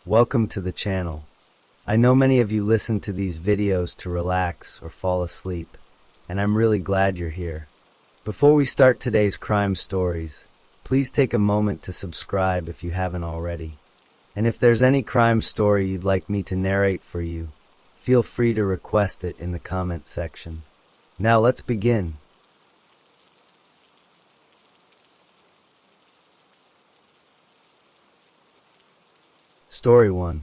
Welcome to the channel. I know many of you listen to these videos to relax or fall asleep, and I'm really glad you're here. Before we start today's crime stories, please take a moment to subscribe if you haven't already. And if there's any crime story you'd like me to narrate for you, feel free to request it in the comments section. Now let's begin. Story 1.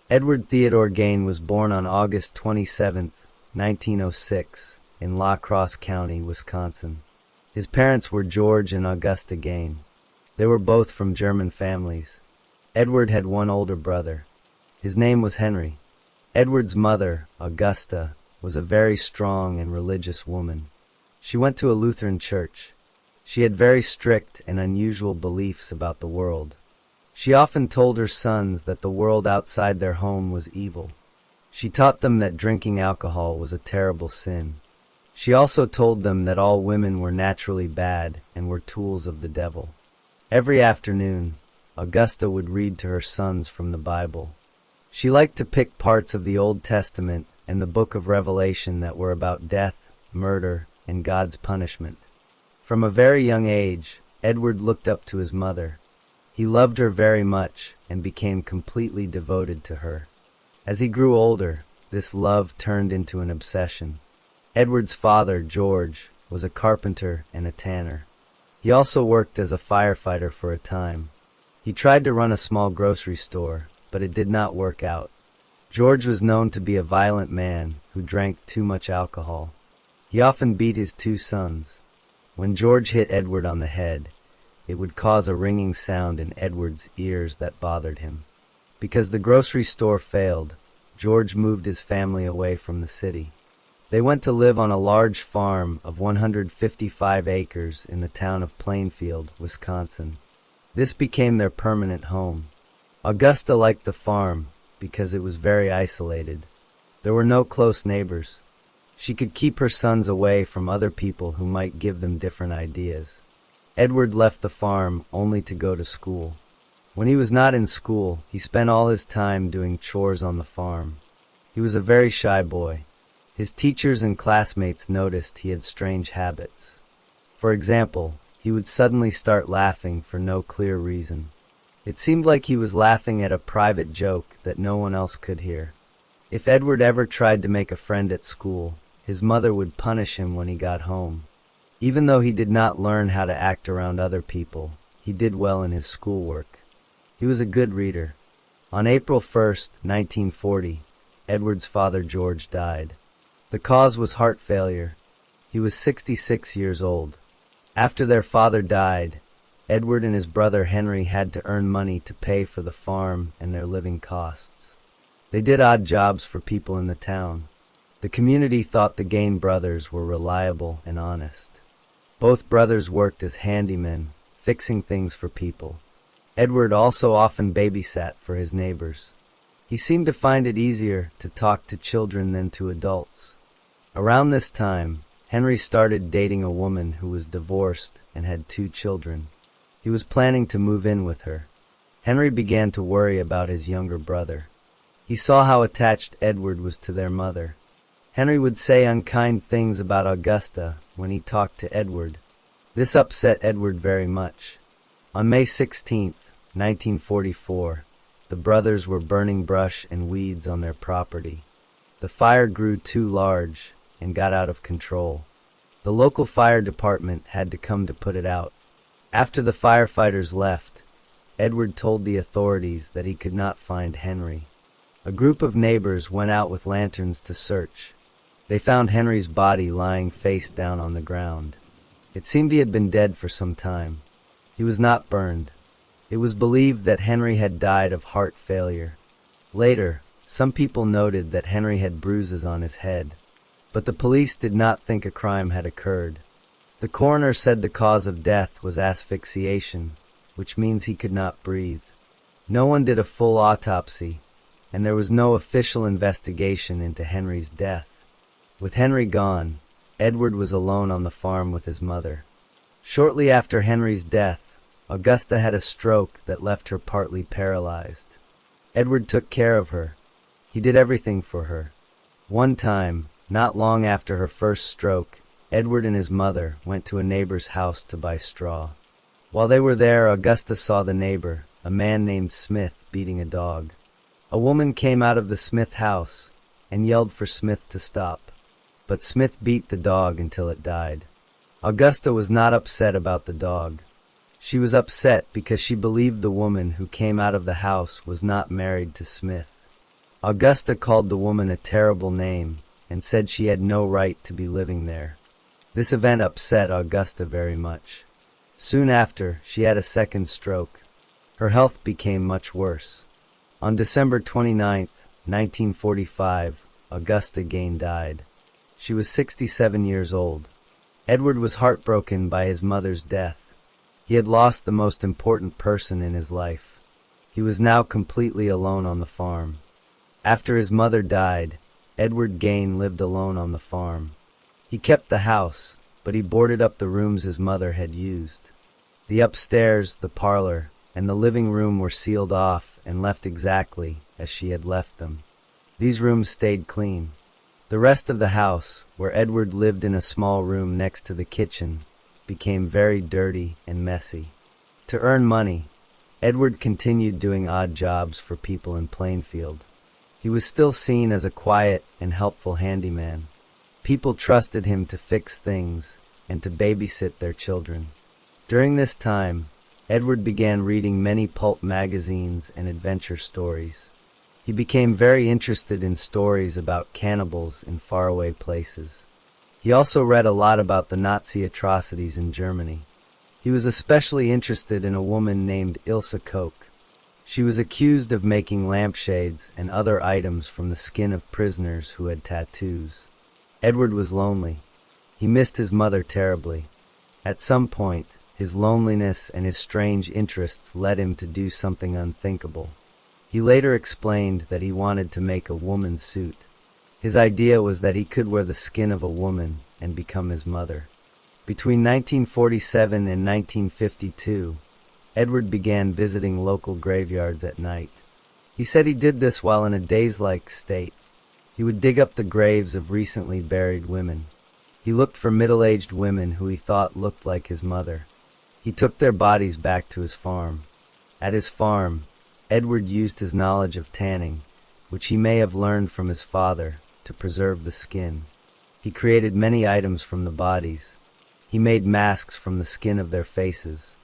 Edward Theodore Gain was born on August 27, 1906, in La Crosse County, Wisconsin. His parents were George and Augusta Gain. They were both from German families. Edward had one older brother. His name was Henry. Edward's mother, Augusta, was a very strong and religious woman. She went to a Lutheran church. She had very strict and unusual beliefs about the world. She often told her sons that the world outside their home was evil. She taught them that drinking alcohol was a terrible sin. She also told them that all women were naturally bad and were tools of the devil. Every afternoon, Augusta would read to her sons from the Bible. She liked to pick parts of the Old Testament and the book of Revelation that were about death, murder, and God's punishment. From a very young age, Edward looked up to his mother. He loved her very much and became completely devoted to her. As he grew older, this love turned into an obsession. Edward's father, George, was a carpenter and a tanner. He also worked as a firefighter for a time. He tried to run a small grocery store, but it did not work out. George was known to be a violent man who drank too much alcohol. He often beat his two sons. When George hit Edward on the head, it would cause a ringing sound in Edward's ears that bothered him. Because the grocery store failed, George moved his family away from the city. They went to live on a large farm of 155 acres in the town of Plainfield, Wisconsin. This became their permanent home. Augusta liked the farm because it was very isolated. There were no close neighbors. She could keep her sons away from other people who might give them different ideas. Edward left the farm only to go to school. When he was not in school, he spent all his time doing chores on the farm. He was a very shy boy. His teachers and classmates noticed he had strange habits. For example, he would suddenly start laughing for no clear reason. It seemed like he was laughing at a private joke that no one else could hear. If Edward ever tried to make a friend at school, his mother would punish him when he got home. Even though he did not learn how to act around other people, he did well in his schoolwork. He was a good reader. On April 1st, 1940, Edward's father George died. The cause was heart failure. He was 66 years old. After their father died, Edward and his brother Henry had to earn money to pay for the farm and their living costs. They did odd jobs for people in the town. The community thought the Gain brothers were reliable and honest. Both brothers worked as handymen, fixing things for people. Edward also often babysat for his neighbors. He seemed to find it easier to talk to children than to adults. Around this time, Henry started dating a woman who was divorced and had 2 children. He was planning to move in with her. Henry began to worry about his younger brother. He saw how attached Edward was to their mother. Henry would say unkind things about Augusta when he talked to Edward. This upset Edward very much. On May 16, 1944, the brothers were burning brush and weeds on their property. The fire grew too large and got out of control. The local fire department had to come to put it out. After the firefighters left, Edward told the authorities that he could not find Henry. A group of neighbors went out with lanterns to search. They found Henry's body lying face down on the ground. It seemed he had been dead for some time. He was not burned. It was believed that Henry had died of heart failure. Later, some people noted that Henry had bruises on his head, but the police did not think a crime had occurred. The coroner said the cause of death was asphyxiation, which means he could not breathe. No one did a full autopsy, and there was no official investigation into Henry's death. With Henry gone, Edward was alone on the farm with his mother. Shortly after Henry's death, Augusta had a stroke that left her partly paralyzed. Edward took care of her. He did everything for her. One time, not long after her first stroke, Edward and his mother went to a neighbor's house to buy straw. While they were there, Augusta saw the neighbor, a man named Smith, beating a dog. A woman came out of the Smith house and yelled for Smith to stop, but Smith beat the dog until it died. Augusta was not upset about the dog. She was upset because she believed the woman who came out of the house was not married to Smith. Augusta called the woman a terrible name and said she had no right to be living there. This event upset Augusta very much. Soon after, she had a second stroke. Her health became much worse. On December 29, 1945, Augusta again died. She was 67 years old. Edward was heartbroken by his mother's death. He had lost the most important person in his life. He was now completely alone on the farm. After his mother died, Edward Gain lived alone on the farm. He kept the house, but he boarded up the rooms his mother had used. The upstairs, the parlor, and the living room were sealed off and left exactly as she had left them. These rooms stayed clean. The rest of the house, where Edward lived in a small room next to the kitchen, became very dirty and messy. To earn money, Edward continued doing odd jobs for people in Plainfield. He was still seen as a quiet and helpful handyman. People trusted him to fix things and to babysit their children. During this time, Edward began reading many pulp magazines and adventure stories. He became very interested in stories about cannibals in faraway places. He also read a lot about the Nazi atrocities in Germany. He was especially interested in a woman named Ilse Koch. She was accused of making lampshades and other items from the skin of prisoners who had tattoos. Edward was lonely. He missed his mother terribly. At some point, his loneliness and his strange interests led him to do something unthinkable. He later explained that he wanted to make a woman's suit. His idea was that he could wear the skin of a woman and become his mother. Between 1947 and 1952, Edward began visiting local graveyards at night. He said he did this while in a daze-like state. He would dig up the graves of recently buried women. He looked for middle-aged women who he thought looked like his mother. He took their bodies back to his farm. At his farm, Edward used his knowledge of tanning, which he may have learned from his father, to preserve the skin. He created many items from the bodies. He made masks from the skin of their faces.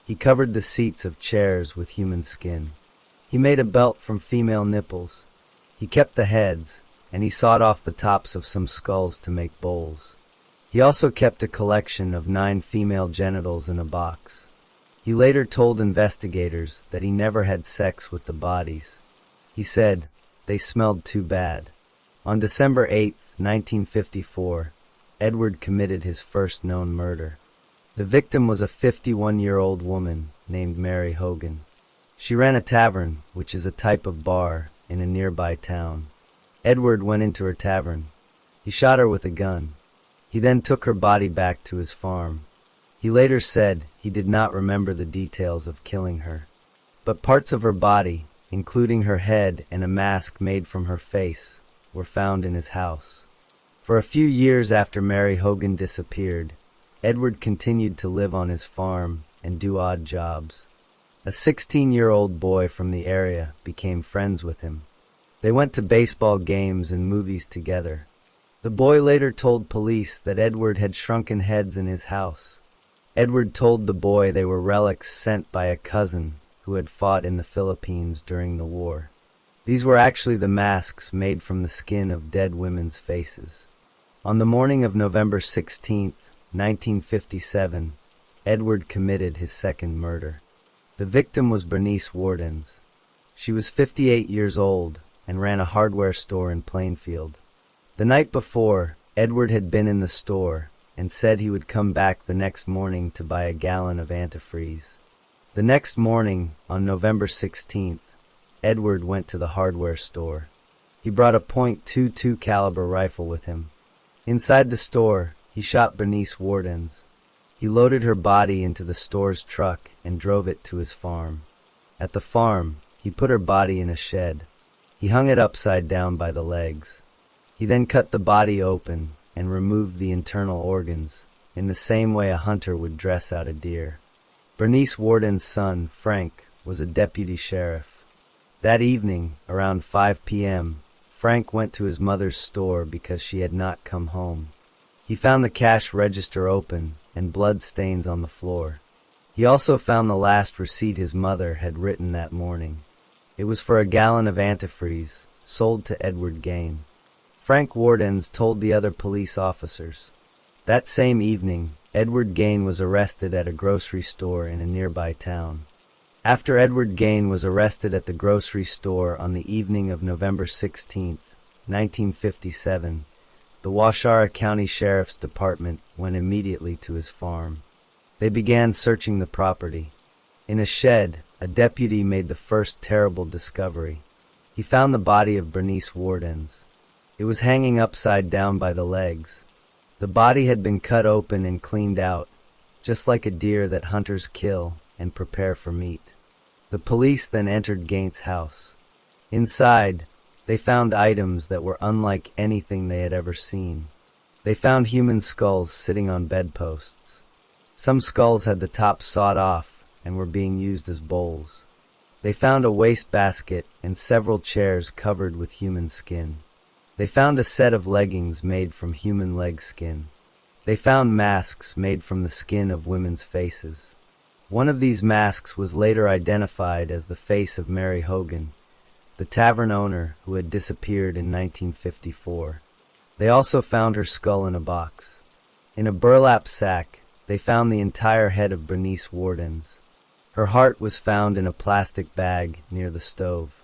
He covered the seats of chairs with human skin. He made a belt from female nipples. He kept the heads, and he sawed off the tops of some skulls to make bowls. He also kept a collection of 9 female genitals in a box. He later told investigators that he never had sex with the bodies. He said, "They smelled too bad." On December 8, 1954, Edward committed his first known murder. The victim was a 51-year-old woman named Mary Hogan. She ran a tavern, which is a type of bar, in a nearby town. Edward went into her tavern. He shot her with a gun. He then took her body back to his farm. He later said he did not remember the details of killing her. But parts of her body, including her head and a mask made from her face, were found in his house. For a few years after Mary Hogan disappeared, Edward continued to live on his farm and do odd jobs. A 16-year-old boy from the area became friends with him. They went to baseball games and movies together. The boy later told police that Edward had shrunken heads in his house. Edward told the boy they were relics sent by a cousin who had fought in the Philippines during the war. These were actually the masks made from the skin of dead women's faces. On the morning of November 16, 1957, Edward committed his second murder. The victim was Bernice Wardens. She was 58 years old and ran a hardware store in Plainfield. The night before, Edward had been in the store and said he would come back the next morning to buy a gallon of antifreeze. The next morning, on November 16th, Edward went to the hardware store. He brought a .22 caliber rifle with him. Inside the store, he shot Bernice Wardens. He loaded her body into the store's truck and drove it to his farm. At the farm, he He put her body in a shed. He hung it upside down by the legs. He then cut the body open and removed the internal organs, in the same way a hunter would dress out a deer. Bernice Worden's son, Frank, was a deputy sheriff. That evening, around 5 p.m., Frank went to his mother's store because she had not come home. He found the cash register open and blood stains on the floor. He also found the last receipt his mother had written that morning. It was for a gallon of antifreeze, sold to Edward Gain. Frank Wardens told the other police officers. That same evening, Edward Gain was arrested at a grocery store in a nearby town. After Edward Gain was arrested at the grocery store on the evening of November 16, 1957, the Waushara County Sheriff's Department went immediately to his farm. They began searching the property. In a shed, a deputy made the first terrible discovery. He found the body of Bernice Wardens. It was hanging upside down by the legs. The body had been cut open and cleaned out, just like a deer that hunters kill and prepare for meat. The police then entered Gain's house. Inside, they found items that were unlike anything they had ever seen. They found human skulls sitting on bedposts. Some skulls had the tops sawed off and were being used as bowls. They found a wastebasket and several chairs covered with human skin. They found a set of leggings made from human leg skin. They found masks made from the skin of women's faces. One of these masks was later identified as the face of Mary Hogan, the tavern owner who had disappeared in 1954. They also found her skull in a box. In a burlap sack, they found the entire head of Bernice Wardens. Her heart was found in a plastic bag near the stove.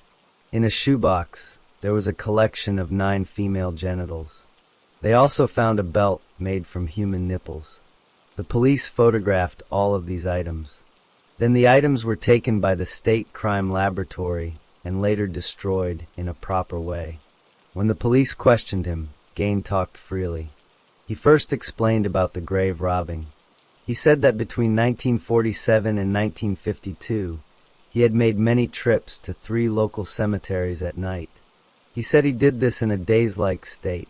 In a shoebox, there was a collection of 9 female genitals. They also found a belt made from human nipples. The police photographed all of these items. Then the items were taken by the State Crime Laboratory and later destroyed in a proper way. When the police questioned him, Gain talked freely. He first explained about the grave robbing. He said that between 1947 and 1952, he had made many trips to 3 local cemeteries at night. He said he did this in a daze-like state.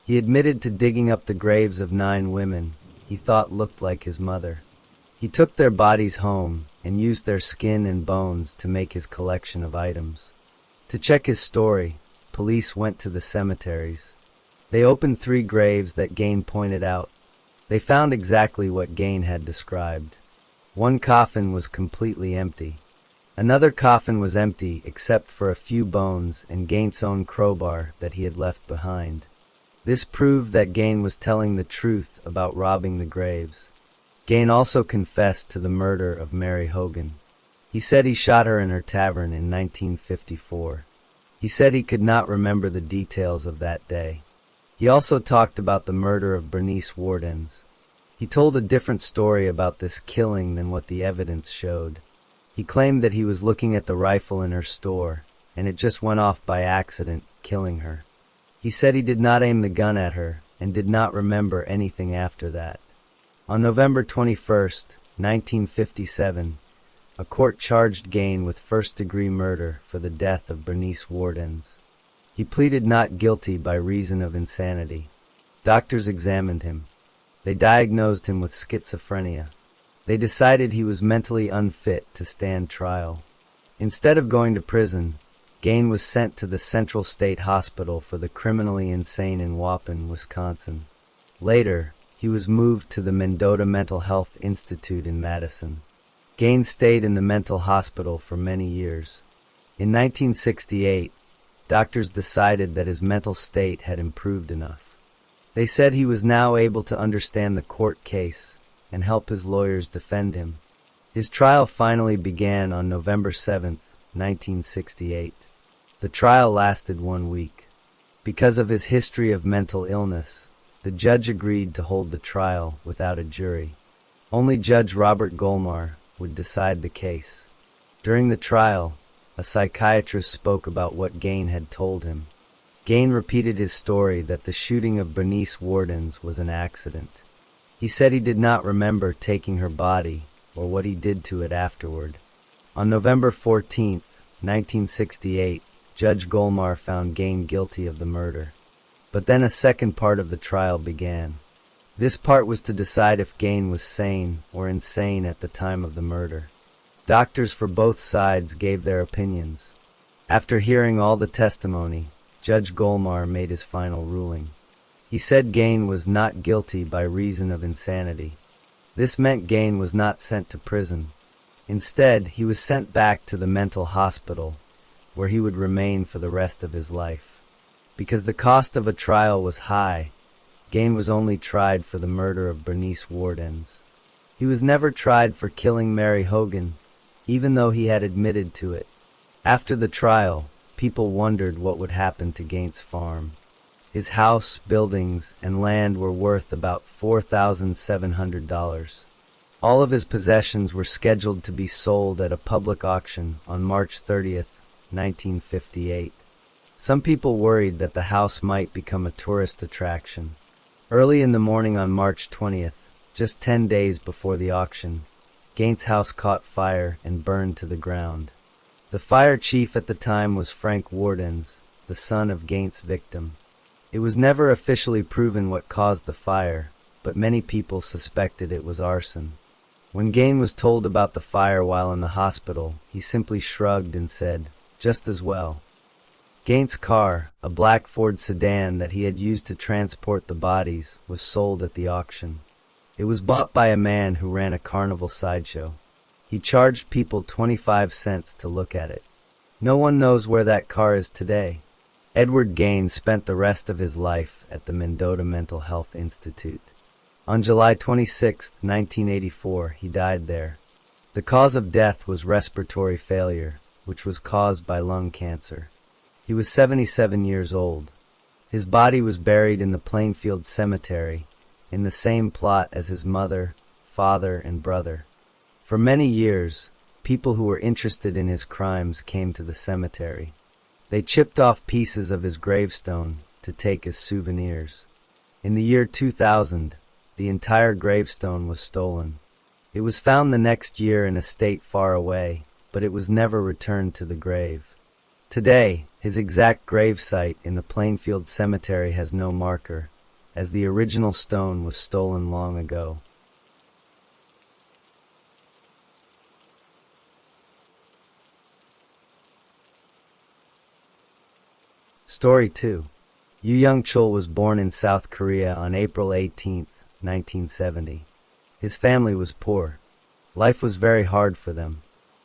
He admitted to digging up the graves of 9 women he thought looked like his mother. He took their bodies home and used their skin and bones to make his collection of items. To check his story, police went to the cemeteries. They opened 3 graves that Gain pointed out. They found exactly what Gain had described. One coffin was completely empty. Another coffin was empty except for a few bones and Gain's own crowbar that he had left behind. This proved that Gain was telling the truth about robbing the graves. Gain also confessed to the murder of Mary Hogan. He said he shot her in her tavern in 1954. He said he could not remember the details of that day. He also talked about the murder of Bernice Wardens. He told a different story about this killing than what the evidence showed. He claimed that he was looking at the rifle in her store, and it just went off by accident, killing her. He said he did not aim the gun at her, and did not remember anything after that. On November 21, 1957, a court charged Gain with first-degree murder for the death of Bernice Wardens. He pleaded not guilty by reason of insanity. Doctors examined him. They diagnosed him with schizophrenia. They decided he was mentally unfit to stand trial. Instead of going to prison, Gain was sent to the Central State Hospital for the Criminally Insane in Waupun, Wisconsin. Later, he was moved to the Mendota Mental Health Institute in Madison. Gain stayed in the mental hospital for many years. In 1968, doctors decided that his mental state had improved enough. They said he was now able to understand the court case and help his lawyers defend him. His trial finally began on November 7, 1968. The trial lasted 1 week. Because of his history of mental illness, the judge agreed to hold the trial without a jury. Only Judge Robert Golmar would decide the case. During the trial, a psychiatrist spoke about what Gain had told him. Gain repeated his story that the shooting of Bernice Wardens was an accident. He said he did not remember taking her body or what he did to it afterward. On November 14, 1968, Judge Golmar found Gain guilty of the murder. But then a second part of the trial began. This part was to decide if Gain was sane or insane at the time of the murder. Doctors for both sides gave their opinions. After hearing all the testimony, Judge Golmar made his final ruling. He said Gain was not guilty by reason of insanity. This meant Gain was not sent to prison. Instead, he was sent back to the mental hospital, where he would remain for the rest of his life. Because the cost of a trial was high, Gain was only tried for the murder of Bernice Wardens. He was never tried for killing Mary Hogan, even though he had admitted to it. After the trial, people wondered what would happen to Gain's farm. His house, buildings, and land were worth about $4,700. All of his possessions were scheduled to be sold at a public auction on March 30th, 1958. Some people worried that the house might become a tourist attraction. Early in the morning on March 20th, just 10 days before the auction, Gain's house caught fire and burned to the ground. The fire chief at the time was Frank Wardens, the son of Gain's victim. It was never officially proven what caused the fire, but many people suspected it was arson. When Gain was told about the fire while in the hospital, he simply shrugged and said, "Just as well." Gain's car, a black Ford sedan that he had used to transport the bodies, was sold at the auction. It was bought by a man who ran a carnival sideshow. He charged people 25 cents to look at it. No one knows where that car is today. Edward Gain spent the rest of his life at the Mendota Mental Health Institute. On July 26, 1984, he died there. The cause of death was respiratory failure, which was caused by lung cancer. He was 77 years old. His body was buried in the Plainfield Cemetery, in the same plot as his mother, father, and brother. For many years, people who were interested in his crimes came to the cemetery. They chipped off pieces of his gravestone to take as souvenirs. In the year 2000, the entire gravestone was stolen. It was found the next year in a state far away, but it was never returned to the grave. Today, his exact grave site in the Plainfield Cemetery has no marker, as the original stone was stolen long ago. Story 2. Yu Young-chul was born in South Korea on April 18, 1970. His family was poor. Life was very hard for them.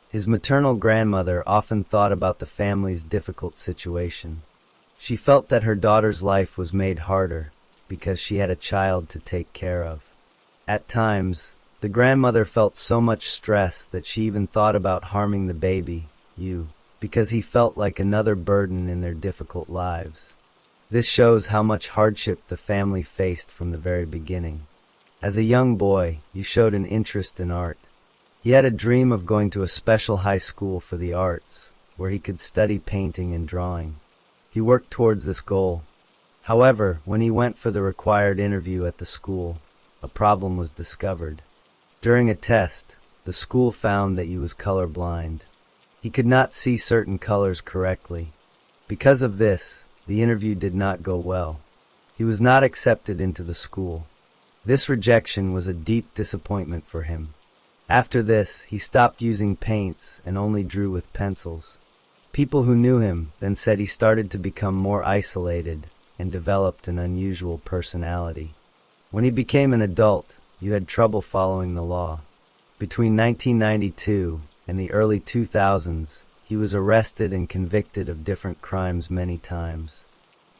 His maternal grandmother often thought about the family's difficult situation. She felt that her daughter's life was made harder because she had a child to take care of. At times, the grandmother felt so much stress that she even thought about harming the baby, Yu, because he felt like another burden in their difficult lives. This shows how much hardship the family faced from the very beginning. As a young boy, Yu showed an interest in art. He had a dream of going to a special high school for the arts, where he could study painting and drawing. He worked towards this goal. However, when he went for the required interview at the school, a problem was discovered. During a test, the school found that Yu was colorblind. He could not see certain colors correctly. Because of this, the interview did not go well. He was not accepted into the school. This rejection was a deep disappointment for him. After this, he stopped using paints and only drew with pencils. People who knew him then said he started to become more isolated and developed an unusual personality. When he became an adult, Yu had trouble following the law. Between 1992 and the early 2000s, he was arrested and convicted of different crimes many times.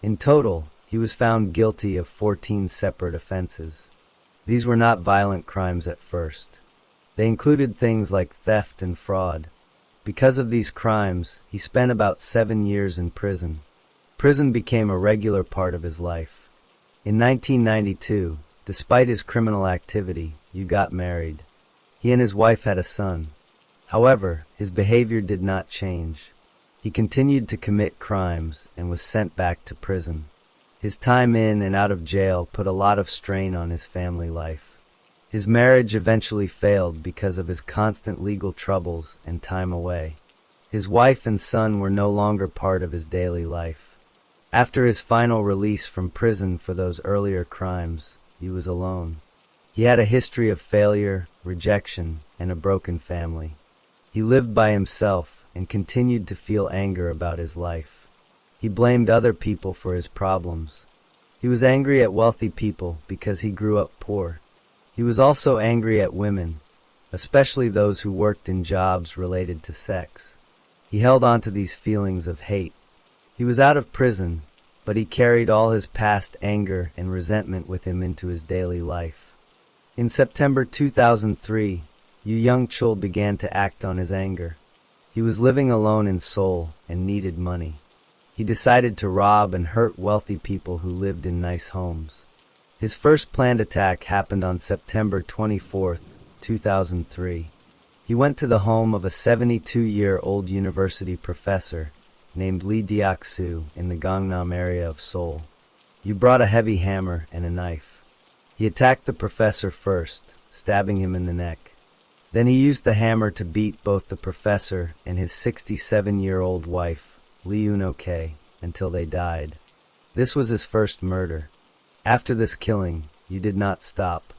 In total, he was found guilty of 14 separate offenses. These were not violent crimes at first. They included things like theft and fraud. Because of these crimes, he spent about 7 years in prison. Prison became a regular part of his life. In 1992, despite his criminal activity, Yu got married. He and his wife had a son. However, his behavior did not change. He continued to commit crimes and was sent back to prison. His time in and out of jail put a lot of strain on his family life. His marriage eventually failed because of his constant legal troubles and time away. His wife and son were no longer part of his daily life. After his final release from prison for those earlier crimes, he was alone. He had a history of failure, rejection, and a broken family. He lived by himself and continued to feel anger about his life. He blamed other people for his problems. He was angry at wealthy people because he grew up poor. He was also angry at women, especially those who worked in jobs related to sex. He held on to these feelings of hate. He was out of prison, but he carried all his past anger and resentment with him into his daily life. In September 2003, Yu Young-chul began to act on his anger. He was living alone in Seoul and needed money. He decided to rob and hurt wealthy people who lived in nice homes. His first planned attack happened on September 24, 2003. He went to the home of a 72-year-old university professor named Lee Deok-soo in the Gangnam area of Seoul. He brought a heavy hammer and a knife. He attacked the professor first, stabbing him in the neck. Then he used the hammer to beat both the professor and his 67-year-old wife, Lee Eun-ok, until they died. This was his first murder. After this killing, he did not stop.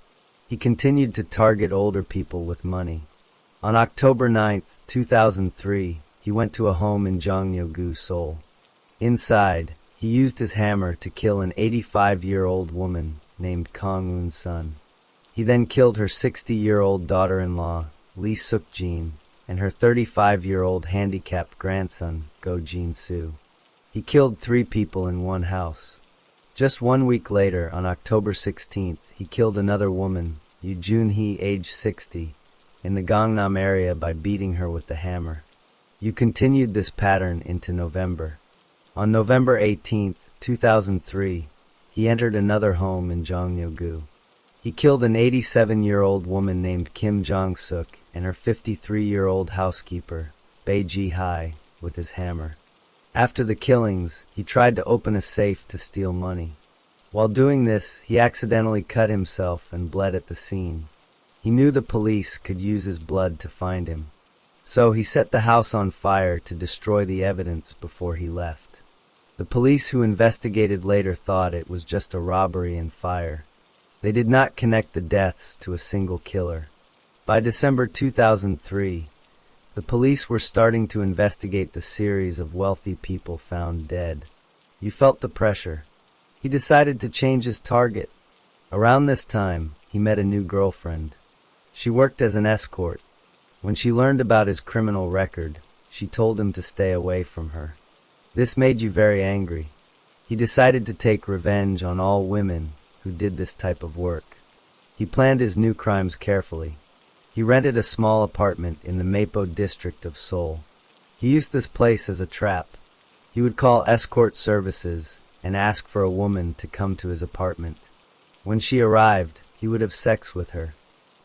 He continued to target older people with money. On October 9, 2003, he went to a home in Jongnyo-gu, Seoul. Inside, he used his hammer to kill an 85-year-old woman named Kang Eun-sun. He then killed her 60-year-old daughter-in-law, Lee Suk-jin, and her 35-year-old handicapped grandson, Go Jin-soo. He killed 3 people in one house. Just 1 week later, on October 16th, he killed another woman, Yoo Jun-hee, age 60, in the Gangnam area by beating her with the hammer. Yu continued this pattern into November. On November 18, 2003, he entered another home in Jongnyo-gu. He killed an 87-year-old woman named Kim Jong-suk and her 53-year-old housekeeper, Bae Ji-hai, with his hammer. After the killings, he tried to open a safe to steal money. While doing this, he accidentally cut himself and bled at the scene. He knew the police could use his blood to find him. So he set the house on fire to destroy the evidence before he left. The police who investigated later thought it was just a robbery and fire. They did not connect the deaths to a single killer. By December 2003, the police were starting to investigate the series of wealthy people found dead. You felt the pressure. He decided to change his target. Around this time, he met a new girlfriend. She worked as an escort. When she learned about his criminal record, she told him to stay away from her. This made Yu very angry. He decided to take revenge on all women who did this type of work. He planned his new crimes carefully. He rented a small apartment in the Mapo district of Seoul. He used this place as a trap. He would call escort services and ask for a woman to come to his apartment. When she arrived, he would have sex with her.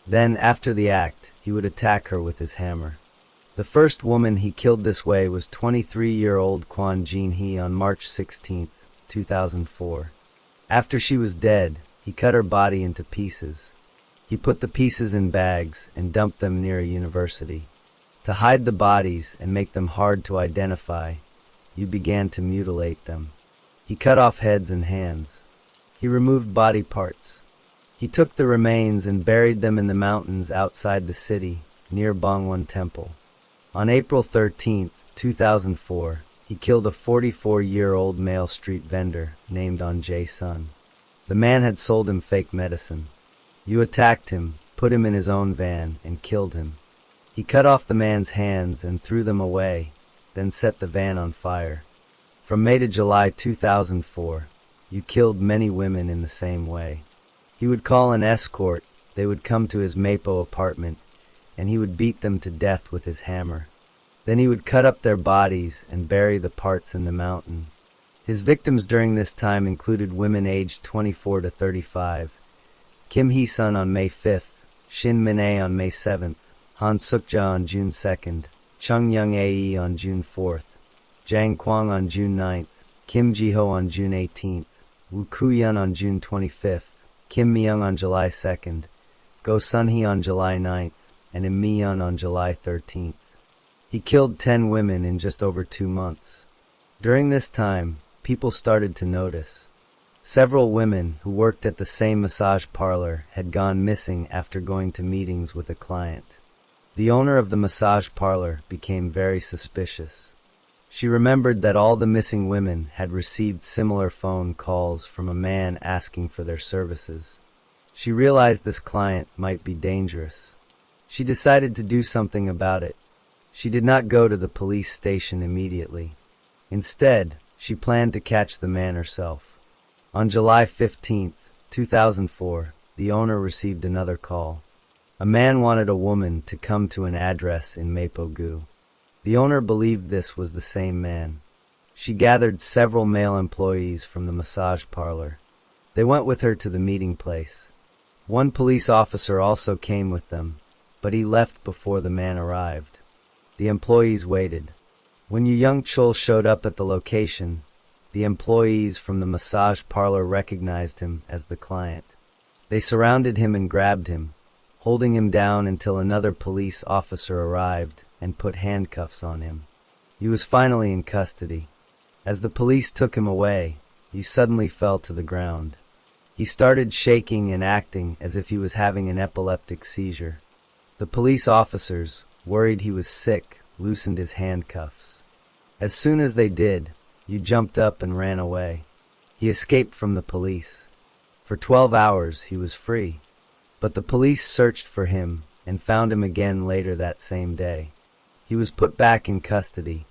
Then, after the act, he would attack her with his hammer. The first woman he killed this way was 23-year-old Kwon Jin-hee on March 16, 2004. After she was dead, he cut her body into pieces. He put the pieces in bags and dumped them near a university. To hide the bodies and make them hard to identify, Yu began to mutilate them. He cut off heads and hands. He removed body parts. He took the remains and buried them in the mountains outside the city, near Bangwon Temple. On April 13, 2004, he killed a 44-year-old male street vendor named An Jae-sun. The man had sold him fake medicine. Yu attacked him, put him in his own van, and killed him. He cut off the man's hands and threw them away, then set the van on fire. From May to July 2004, Yu killed many women in the same way. He would call an escort, they would come to his Mapo apartment, and he would beat them to death with his hammer. Then he would cut up their bodies and bury the parts in the mountain. His victims during this time included women aged 24 to 35, Kim Hee-sun on May 5th, Shin Min-ae on May 7th, Han Suk-ja on June 2nd, Chung Young-ae on June 4th, Jang Kwang on June 9th, Kim Ji-ho on June 18th, Woo Koo-yeon on June 25th, Kim Mi-young on July 2nd, Go Sun-hee on July 9th, and Im Mi-yeon on July 13th. He He killed 10 women in just over 2 months. During this time, people started to notice. Several women who worked at the same massage parlor had gone missing after going to meetings with a client. The owner of the massage parlor became very suspicious. She remembered that all the missing women had received similar phone calls from a man asking for their services. She realized this client might be dangerous. She decided to do something about it. She did not go to the police station immediately. Instead, she planned to catch the man herself. On July 15, 2004, the owner received another call. A man wanted a woman to come to an address in Mapogu. The owner believed this was the same man. She gathered several male employees from the massage parlor. They went with her to the meeting place. One police officer also came with them, but he left before the man arrived. The employees waited. When Yu Young Chul showed up at the location, the employees from the massage parlor recognized him as the client. They surrounded him and grabbed him, holding him down until another police officer arrived and put handcuffs on him. He was finally in custody. As the police took him away, he suddenly fell to the ground. He started shaking and acting as if he was having an epileptic seizure. The police officers, worried he was sick, loosened his handcuffs. As soon as they did, Yu jumped up and ran away. He escaped from the police. For 12 hours he was free. But the police searched for him and found him again later that same day. He was put back in custody,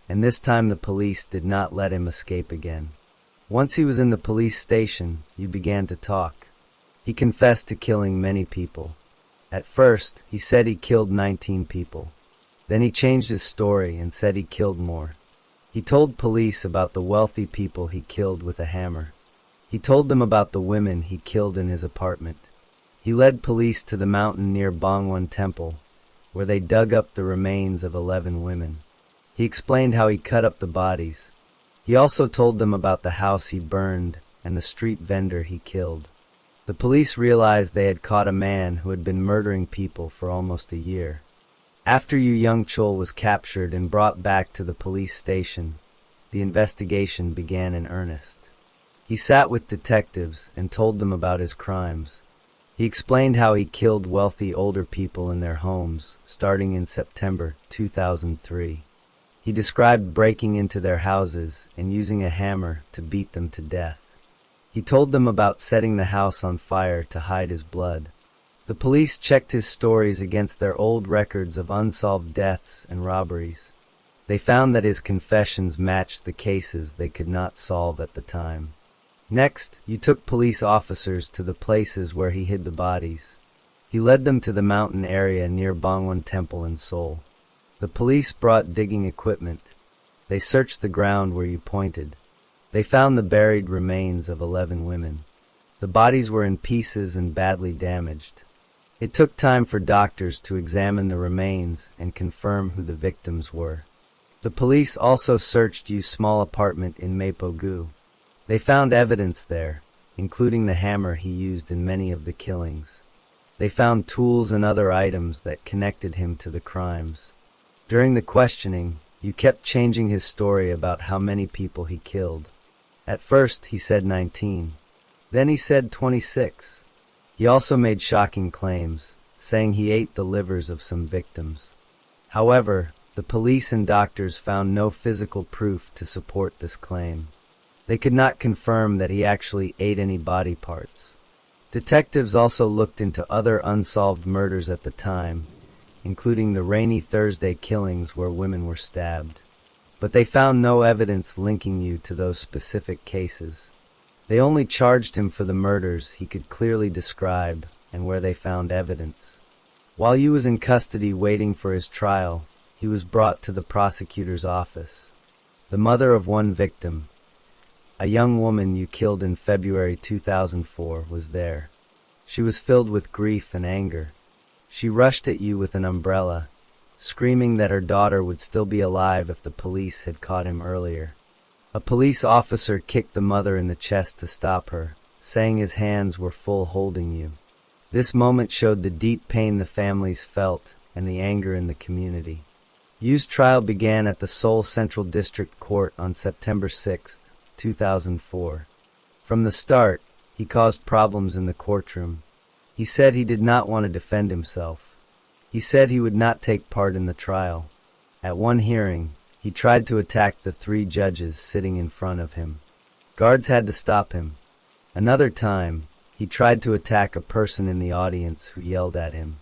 and this time the police did not let him escape again. Once he was in the police station, Yu began to talk. He confessed to killing many people. At first, he said he killed 19 people. Then he changed his story and said he killed more. He told police about the wealthy people he killed with a hammer. He told them about the women he killed in his apartment. He led police to the mountain near Bangwon Temple, where they dug up the remains of 11 women. He explained how he cut up the bodies. He also told them about the house he burned and the street vendor he killed. The police realized they had caught a man who had been murdering people for almost a year. After Yu Young Chul was captured and brought back to the police station, the investigation began in earnest. He sat with detectives and told them about his crimes. He explained how he killed wealthy older people in their homes, starting in September 2003. He described breaking into their houses and using a hammer to beat them to death. He told them about setting the house on fire to hide his blood. The police checked his stories against their old records of unsolved deaths and robberies. They found that his confessions matched the cases they could not solve at the time. Next, he took police officers to the places where he hid the bodies. He led them to the mountain area near Bangwon Temple in Seoul. The police brought digging equipment. They searched the ground where you pointed. They found the buried remains of 11 women. The bodies were in pieces and badly damaged. It took time for doctors to examine the remains and confirm who the victims were. The police also searched Yu's small apartment in Mapogu. They found evidence there, including the hammer he used in many of the killings. They found tools and other items that connected him to the crimes. During the questioning, Yu kept changing his story about how many people he killed. At first, he said 19. Then he said 26. He also made shocking claims, saying he ate the livers of some victims. However, the police and doctors found no physical proof to support this claim. They could not confirm that he actually ate any body parts. Detectives also looked into other unsolved murders at the time, including the Rainy Thursday killings where women were stabbed. But they found no evidence linking Yu to those specific cases. They only charged him for the murders he could clearly describe and where they found evidence. While Yu was in custody waiting for his trial, he was brought to the prosecutor's office. The mother of one victim, a young woman Yu killed in February 2004, was there. She was filled with grief and anger. She rushed at Yu with an umbrella, screaming that her daughter would still be alive if the police had caught him earlier. A police officer kicked the mother in the chest to stop her, saying his hands were full holding Yu. This moment showed the deep pain the families felt and the anger in the community. Yu's trial began at the Seoul Central District Court on September 6, 2004. From the start, he caused problems in the courtroom. He said he did not want to defend himself. He said he would not take part in the trial. At one hearing, he tried to attack the 3 judges sitting in front of him. Guards had to stop him. Another time, he tried to attack a person in the audience who yelled at him.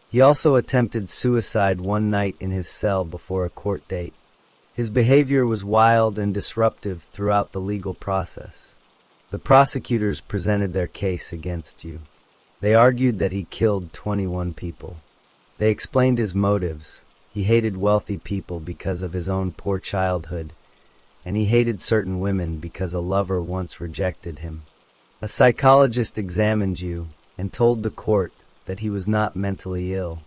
He also attempted suicide one night in his cell before a court date. His behavior was wild and disruptive throughout the legal process. The prosecutors presented their case against Yu. They argued that he killed 21 people. They explained his motives. He hated wealthy people because of his own poor childhood, and he hated certain women because a lover once rejected him. A psychologist examined Yu and told the court that he was not mentally ill.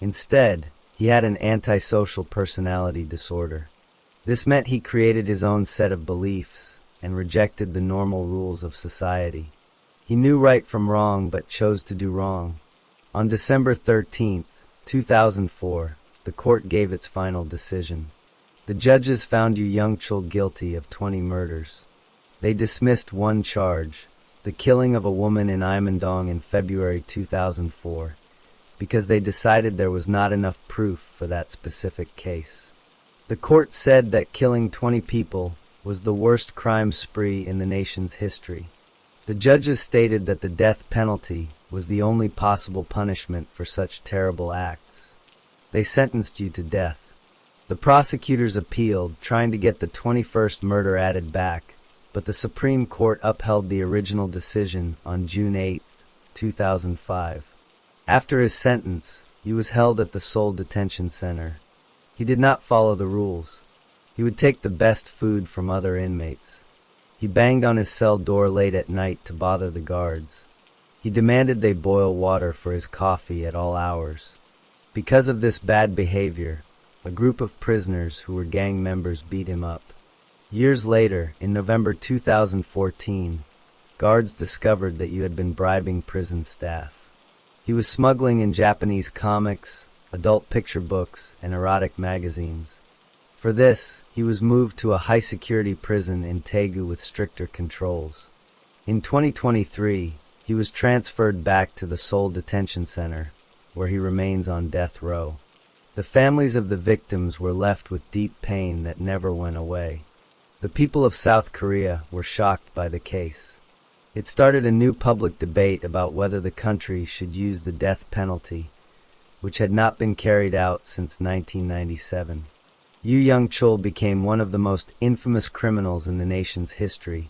Instead, he had an antisocial personality disorder. This meant he created his own set of beliefs and rejected the normal rules of society. He knew right from wrong but chose to do wrong. On December 13, 2004, the court gave its final decision. The judges found Yu Young-chul guilty of 20 murders. They dismissed one charge, the killing of a woman in Imandong in February 2004, because they decided there was not enough proof for that specific case. The court said that killing 20 people was the worst crime spree in the nation's history. The judges stated that the death penalty was the only possible punishment for such terrible acts. They sentenced Yu to death. The prosecutors appealed, trying to get the 21st murder added back, but the Supreme Court upheld the original decision on June 8, 2005. After his sentence, he was held at the Seoul Detention Center. He did not follow the rules. He would take the best food from other inmates. He banged on his cell door late at night to bother the guards. He demanded they boil water for his coffee at all hours. Because of this bad behavior, a group of prisoners who were gang members beat him up. Years later, in November 2014, guards discovered that Yu had been bribing prison staff. He was smuggling in Japanese comics, adult picture books, and erotic magazines. For this, he was moved to a high-security prison in Daegu with stricter controls. In 2023, he was transferred back to the Seoul Detention Center, where he remains on death row. The families of the victims were left with deep pain that never went away. The people of South Korea were shocked by the case. It started a new public debate about whether the country should use the death penalty, which had not been carried out since 1997. Yu Young-chul became one of the most infamous criminals in the nation's history,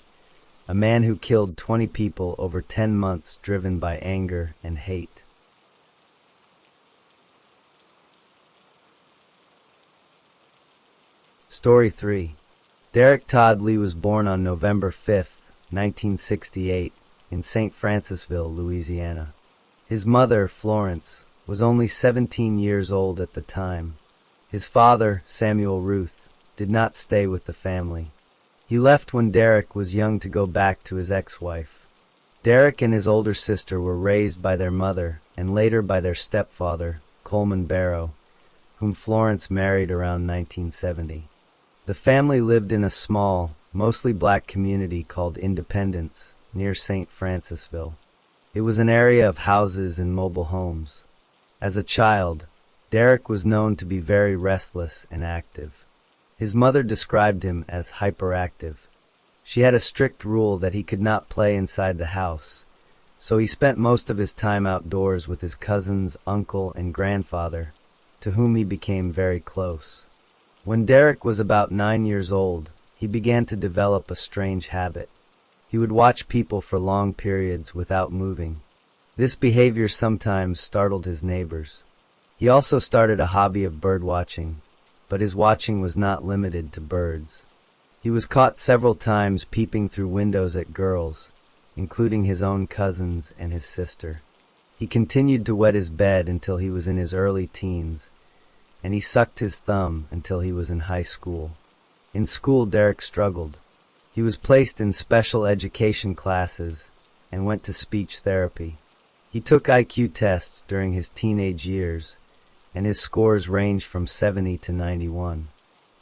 a man who killed 20 people over 10 months driven by anger and hate. Story 3. Derek Todd Lee was born on November 5, 1968, in St. Francisville, Louisiana. His mother, Florence, was only 17 years old at the time. His father, Samuel Ruth, did not stay with the family. He left when Derek was young to go back to his ex-wife. Derek and his older sister were raised by their mother and later by their stepfather, Coleman Barrow, whom Florence married around 1970. The family lived in a small, mostly black community called Independence, near St. Francisville. It was an area of houses and mobile homes. As a child, Derek was known to be very restless and active. His mother described him as hyperactive. She had a strict rule that he could not play inside the house, so he spent most of his time outdoors with his cousins, uncle, and grandfather, to whom he became very close. When Derek was about 9 years old, he began to develop a strange habit. He would watch people for long periods without moving. This behavior sometimes startled his neighbors. He also started a hobby of bird watching, but his watching was not limited to birds. He was caught several times peeping through windows at girls, including his own cousins and his sister. He continued to wet his bed until he was in his early teens, and he sucked his thumb until he was in high school. In school, Derek struggled. He was placed in special education classes and went to speech therapy. He took IQ tests during his teenage years, and his scores ranged from 70 to 91.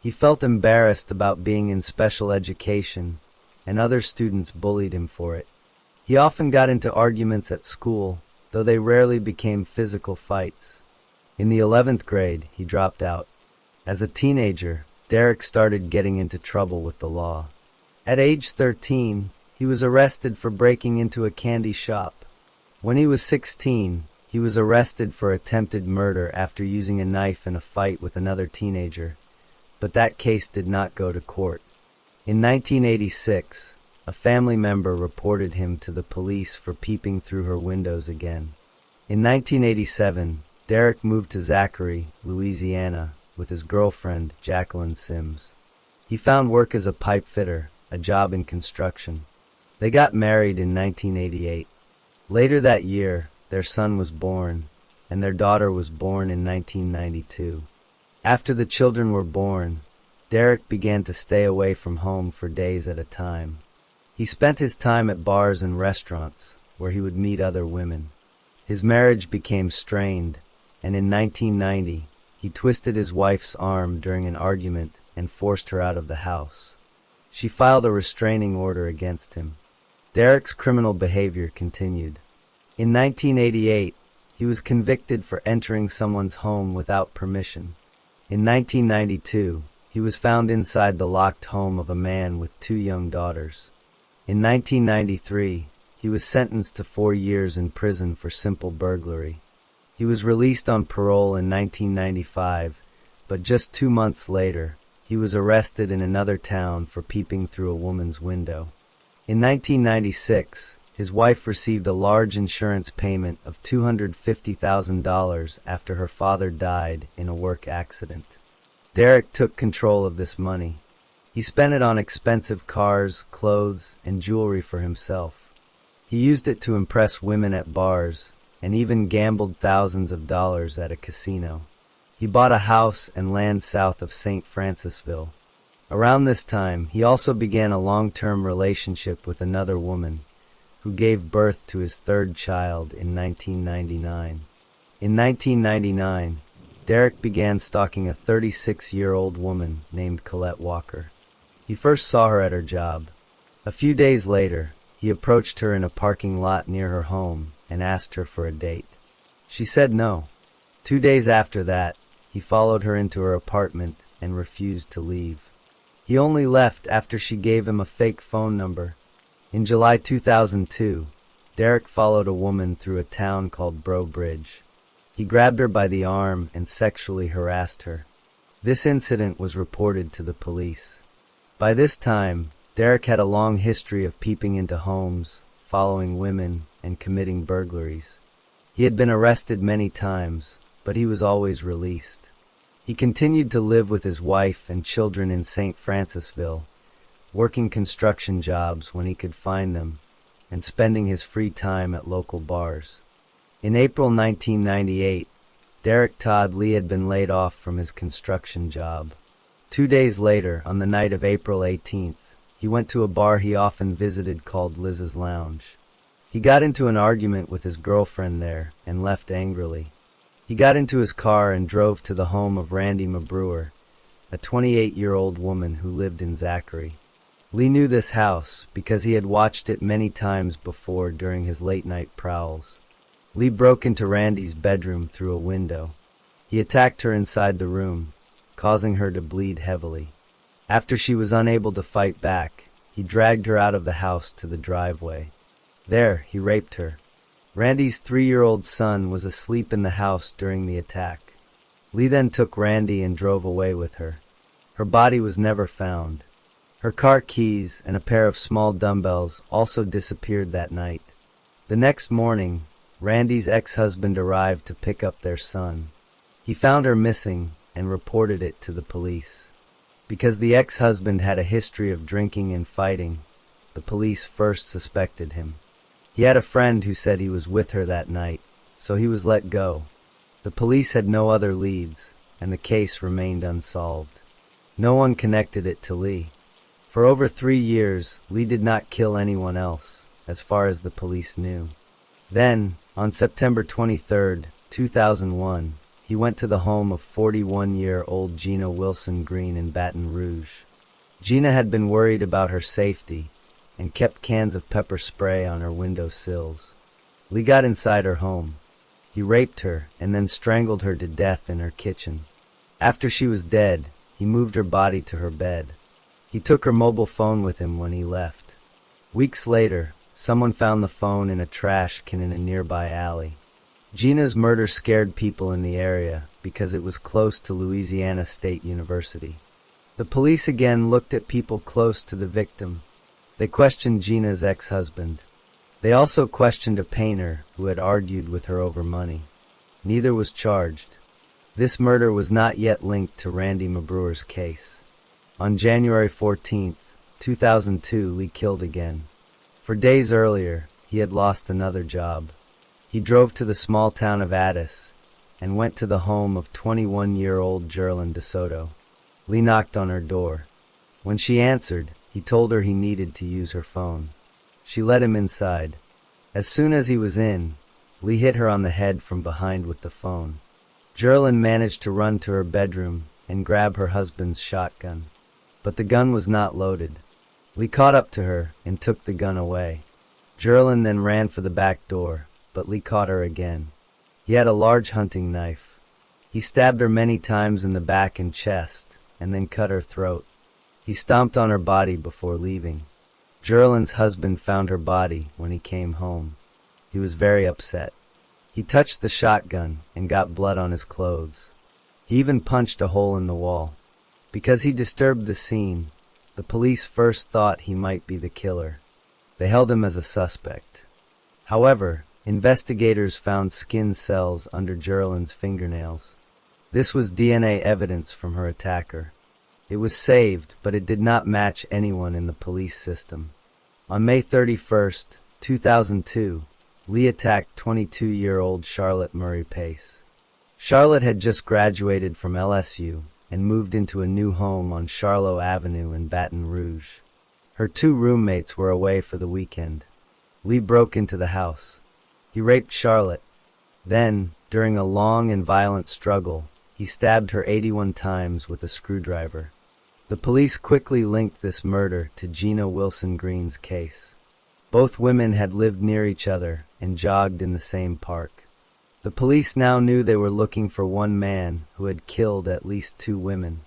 He felt embarrassed about being in special education, and other students bullied him for it. He often got into arguments at school, though they rarely became physical fights. In the 11th grade, he dropped out. As a teenager, Derek started getting into trouble with the law. At age 13, he was arrested for breaking into a candy shop. When he was 16, he was arrested for attempted murder after using a knife in a fight with another teenager, but that case did not go to court. In 1986, a family member reported him to the police for peeping through her windows again. In 1987, Derek moved to Zachary, Louisiana, with his girlfriend, Jacqueline Sims. He found work as a pipe fitter, a job in construction. They got married in 1988. Later that year, their son was born, and their daughter was born in 1992. After the children were born, Derek began to stay away from home for days at a time. He spent his time at bars and restaurants, where he would meet other women. His marriage became strained, and in 1990, he twisted his wife's arm during an argument and forced her out of the house. She filed a restraining order against him. Derek's criminal behavior continued. In 1988, he was convicted for entering someone's home without permission. In 1992, he was found inside the locked home of a man with 2 young daughters. In 1993, he was sentenced to 4 years in prison for simple burglary. He was released on parole in 1995, but just 2 months later, he was arrested in another town for peeping through a woman's window. In 1996, his wife received a large insurance payment of $250,000 after her father died in a work accident. Derek took control of this money. He spent it on expensive cars, clothes, and jewelry for himself. He used it to impress women at bars, and even gambled thousands of dollars at a casino. He bought a house and land south of St. Francisville. Around this time, he also began a long-term relationship with another woman, who gave birth to his 3rd child in 1999. In 1999, Derek began stalking a 36-year-old woman named Colette Walker. He first saw her at her job. A few days later, he approached her in a parking lot near her home and asked her for a date. She said no. 2 days after that, he followed her into her apartment and refused to leave. He only left after she gave him a fake phone number. In July 2002, Derek followed a woman through a town called Breaux Bridge. He grabbed her by the arm and sexually harassed her. This incident was reported to the police. By this time, Derek had a long history of peeping into homes, following women, and committing burglaries. He had been arrested many times, but he was always released. He continued to live with his wife and children in St. Francisville, working construction jobs when he could find them, and spending his free time at local bars. In April 1998, Derek Todd Lee had been laid off from his construction job. 2 days later, on the night of April 18th, he went to a bar he often visited called Liz's Lounge. He got into an argument with his girlfriend there and left angrily. He got into his car and drove to the home of Randy Mabrewer, a 28-year-old woman who lived in Zachary. Lee knew this house because he had watched it many times before during his late-night prowls. Lee broke into Randy's bedroom through a window. He attacked her inside the room, causing her to bleed heavily. After she was unable to fight back, he dragged her out of the house to the driveway. There, he raped her. Randy's 3-year-old son was asleep in the house during the attack. Lee then took Randy and drove away with her. Her body was never found. Her car keys and a pair of small dumbbells also disappeared that night. The next morning, Randy's ex-husband arrived to pick up their son. He found her missing and reported it to the police. Because the ex-husband had a history of drinking and fighting, the police first suspected him. He had a friend who said he was with her that night, so he was let go. The police had no other leads, and the case remained unsolved. No one connected it to Lee. For over 3 years, Lee did not kill anyone else, as far as the police knew. Then, on September 23, 2001, he went to the home of 41-year-old Gina Wilson Green in Baton Rouge. Gina had been worried about her safety and kept cans of pepper spray on her window sills. Lee got inside her home. He raped her and then strangled her to death in her kitchen. After she was dead, he moved her body to her bed. He took her mobile phone with him when he left. Weeks later, someone found the phone in a trash can in a nearby alley. Gina's murder scared people in the area because it was close to Louisiana State University. The police again looked at people close to the victim. They questioned Gina's ex-husband. They also questioned a painter who had argued with her over money. Neither was charged. This murder was not yet linked to Randy Mabreur's case. On January 14, 2002, Lee killed again. For days earlier, he had lost another job. He drove to the small town of Addis and went to the home of 21-year-old Jerlyn DeSoto. Lee knocked on her door. When she answered, he told her he needed to use her phone. She let him inside. As soon as he was in, Lee hit her on the head from behind with the phone. Jerlyn managed to run to her bedroom and grab her husband's shotgun. But the gun was not loaded. Lee caught up to her and took the gun away. Jerlyn then ran for the back door, but Lee caught her again. He had a large hunting knife. He stabbed her many times in the back and chest, and then cut her throat. He stomped on her body before leaving. Jerlyn's husband found her body when he came home. He was very upset. He touched the shotgun and got blood on his clothes. He even punched a hole in the wall. Because he disturbed the scene, the police first thought he might be the killer. They held him as a suspect. However, investigators found skin cells under Jerlyn's fingernails. This was DNA evidence from her attacker. It was saved, but it did not match anyone in the police system. On May 31, 2002, Lee attacked 22-year-old Charlotte Murray Pace. Charlotte had just graduated from LSU and moved into a new home on Charlotte Avenue in Baton Rouge. Her two roommates were away for the weekend. Lee broke into the house. He raped Charlotte. Then, during a long and violent struggle, he stabbed her 81 times with a screwdriver. The police quickly linked this murder to Gina Wilson Green's case. Both women had lived near each other and jogged in the same park. The police now knew they were looking for one man who had killed at least two women.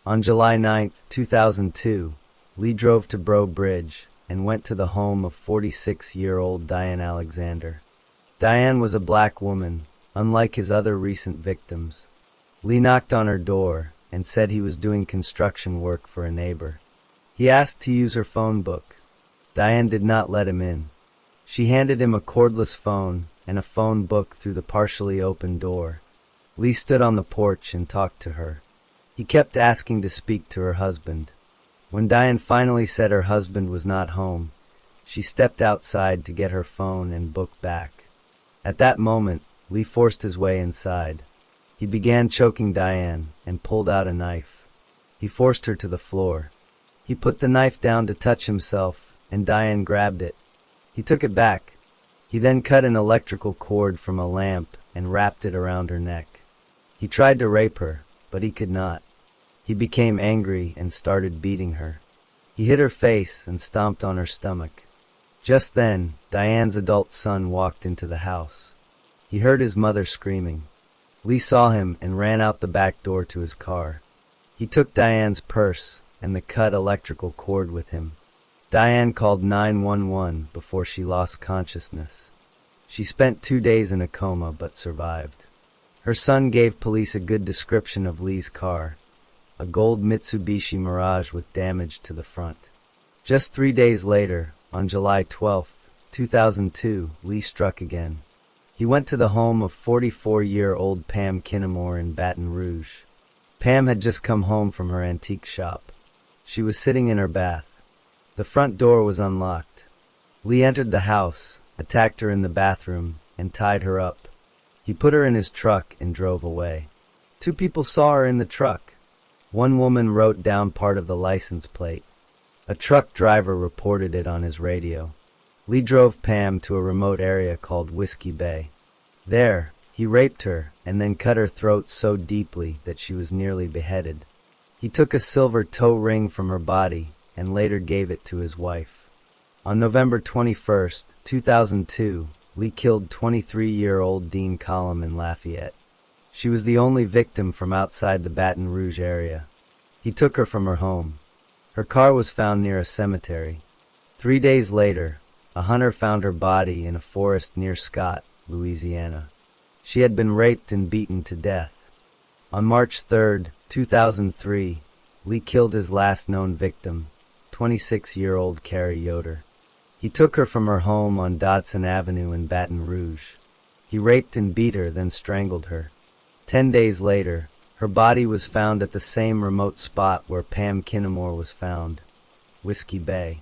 On July 9, 2002, Lee drove to Breaux Bridge and went to the home of 46-year-old Diane Alexander. Diane was a black woman, unlike his other recent victims. Lee knocked on her door and said he was doing construction work for a neighbor. He asked to use her phone book. Diane did not let him in. She handed him a cordless phone and a phone book through the partially open door. Lee stood on the porch and talked to her. He kept asking to speak to her husband. When Diane finally said her husband was not home, she stepped outside to get her phone and book back. At that moment, Lee forced his way inside. He began choking Diane and pulled out a knife. He forced her to the floor. He put the knife down to touch himself, and Diane grabbed it. He took it back. He then cut an electrical cord from a lamp and wrapped it around her neck. He tried to rape her, but he could not. He became angry and started beating her. He hit her face and stomped on her stomach. Just then, Diane's adult son walked into the house. He heard his mother screaming. Lee saw him and ran out the back door to his car. He took Diane's purse and the cut electrical cord with him. Diane called 911 before she lost consciousness. She spent 2 days in a coma but survived. Her son gave police a good description of Lee's car, a gold Mitsubishi Mirage with damage to the front. Just 3 days later, on July 12, 2002, Lee struck again. He went to the home of 44-year-old Pam Kinnamore in Baton Rouge. Pam had just come home from her antique shop. She was sitting in her bath. The front door was unlocked. Lee entered the house, attacked her in the bathroom, and tied her up. He put her in his truck and drove away. 2 people saw her in the truck. One woman wrote down part of the license plate. A truck driver reported it on his radio. Lee drove Pam to a remote area called Whiskey Bay. There, He raped her and then cut her throat so deeply that she was nearly beheaded. He took a silver toe ring from her body and later gave it to his wife. On November 21, 2002, Lee killed 23-year-old Dean Collum in Lafayette. She was the only victim from outside the Baton Rouge area. He took her from her home. Her car was found near a cemetery. 3 days later, a hunter found her body in a forest near Scott, Louisiana. She had been raped and beaten to death. On March 3, 2003, Lee killed his last known victim, 26-year-old Carrie Yoder. He took her from her home on Dodson Avenue in Baton Rouge. He raped and beat her, then strangled her. 10 days later, her body was found at the same remote spot where Pam Kinnemore was found, Whiskey Bay.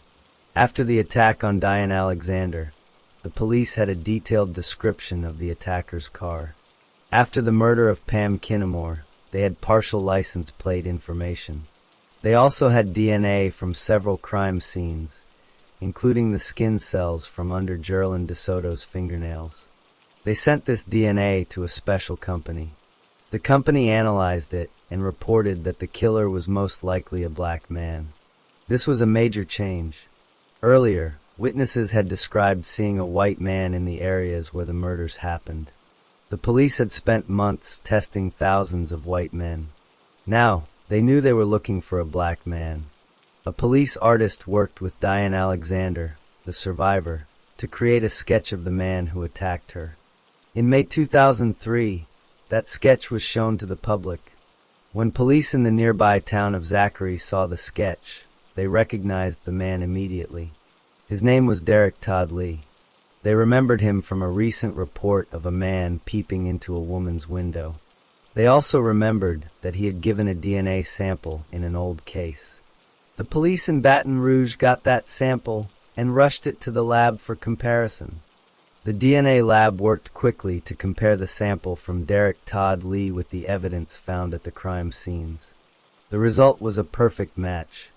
After the attack on Diane Alexander, the police had a detailed description of the attacker's car. After the murder of Pam Kinnemore, they had partial license plate information. They also had DNA from several crime scenes, including the skin cells from under Geraldine DeSoto's fingernails. They sent this DNA to a special company. The company analyzed it and reported that the killer was most likely a black man. This was a major change. Earlier, witnesses had described seeing a white man in the areas where the murders happened. The police had spent months testing thousands of white men. Now, they knew they were looking for a black man. A police artist worked with Diane Alexander, the survivor, to create a sketch of the man who attacked her. In May 2003, that sketch was shown to the public. When police in the nearby town of Zachary saw the sketch, they recognized the man immediately. His name was Derek Todd Lee. They remembered him from a recent report of a man peeping into a woman's window. They also remembered that he had given a DNA sample in an old case. The police in Baton Rouge got that sample and rushed it to the lab for comparison. The DNA lab worked quickly to compare the sample from Derek Todd Lee with the evidence found at the crime scenes. The result was a perfect match.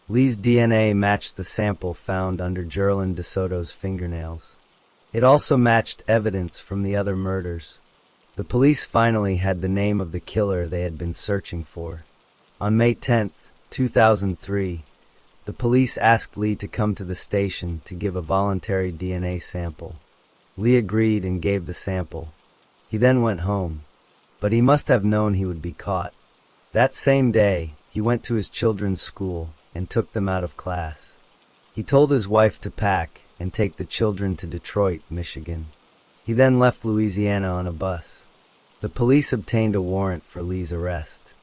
Lee's DNA matched the sample found under Geraldine DeSoto's fingernails. It also matched evidence from the other murders. The police finally had the name of the killer they had been searching for. On May 10, 2003, the police asked Lee to come to the station to give a voluntary DNA sample. Lee agreed and gave the sample. He then went home, but he must have known he would be caught. That same day, he went to his children's school and took them out of class. He told his wife to pack and take the children to Detroit, Michigan. He then left Louisiana on a bus. The police obtained a warrant for Lee's arrest.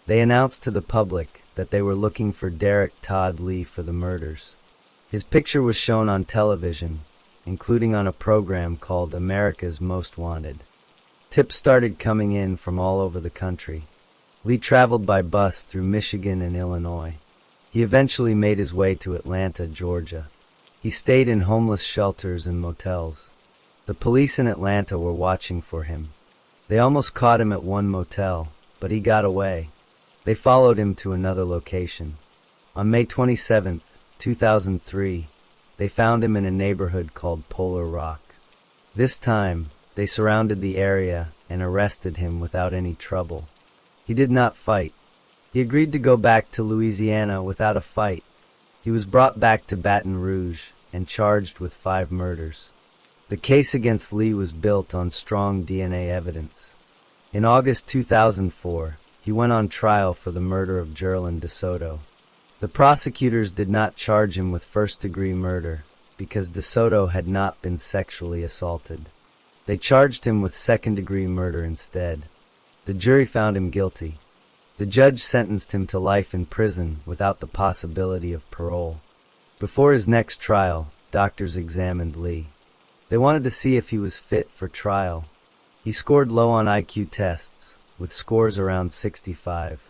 They announced to the public that they were looking for Derek Todd Lee for the murders. His picture was shown on television, including on a program called America's Most Wanted. Tips started coming in from all over the country. Lee traveled by bus through Michigan and Illinois. He eventually made his way to Atlanta, Georgia. He stayed in homeless shelters and motels. The police in Atlanta were watching for him. They almost caught him at one motel, but he got away. They followed him to another location. On May 27, 2003, they found him in a neighborhood called Polar Rock. This time, they surrounded the area and arrested him without any trouble. He did not fight. He agreed to go back to Louisiana without a fight. He was brought back to Baton Rouge and charged with 5 murders. The case against Lee was built on strong DNA evidence. In August 2004, he went on trial for the murder of Geraldine DeSoto. The prosecutors did not charge him with first-degree murder because DeSoto had not been sexually assaulted. They charged him with second-degree murder instead. The jury found him guilty. The judge sentenced him to life in prison without the possibility of parole. Before his next trial, doctors examined Lee. They wanted to see if he was fit for trial. He scored low on IQ tests, with scores around 65.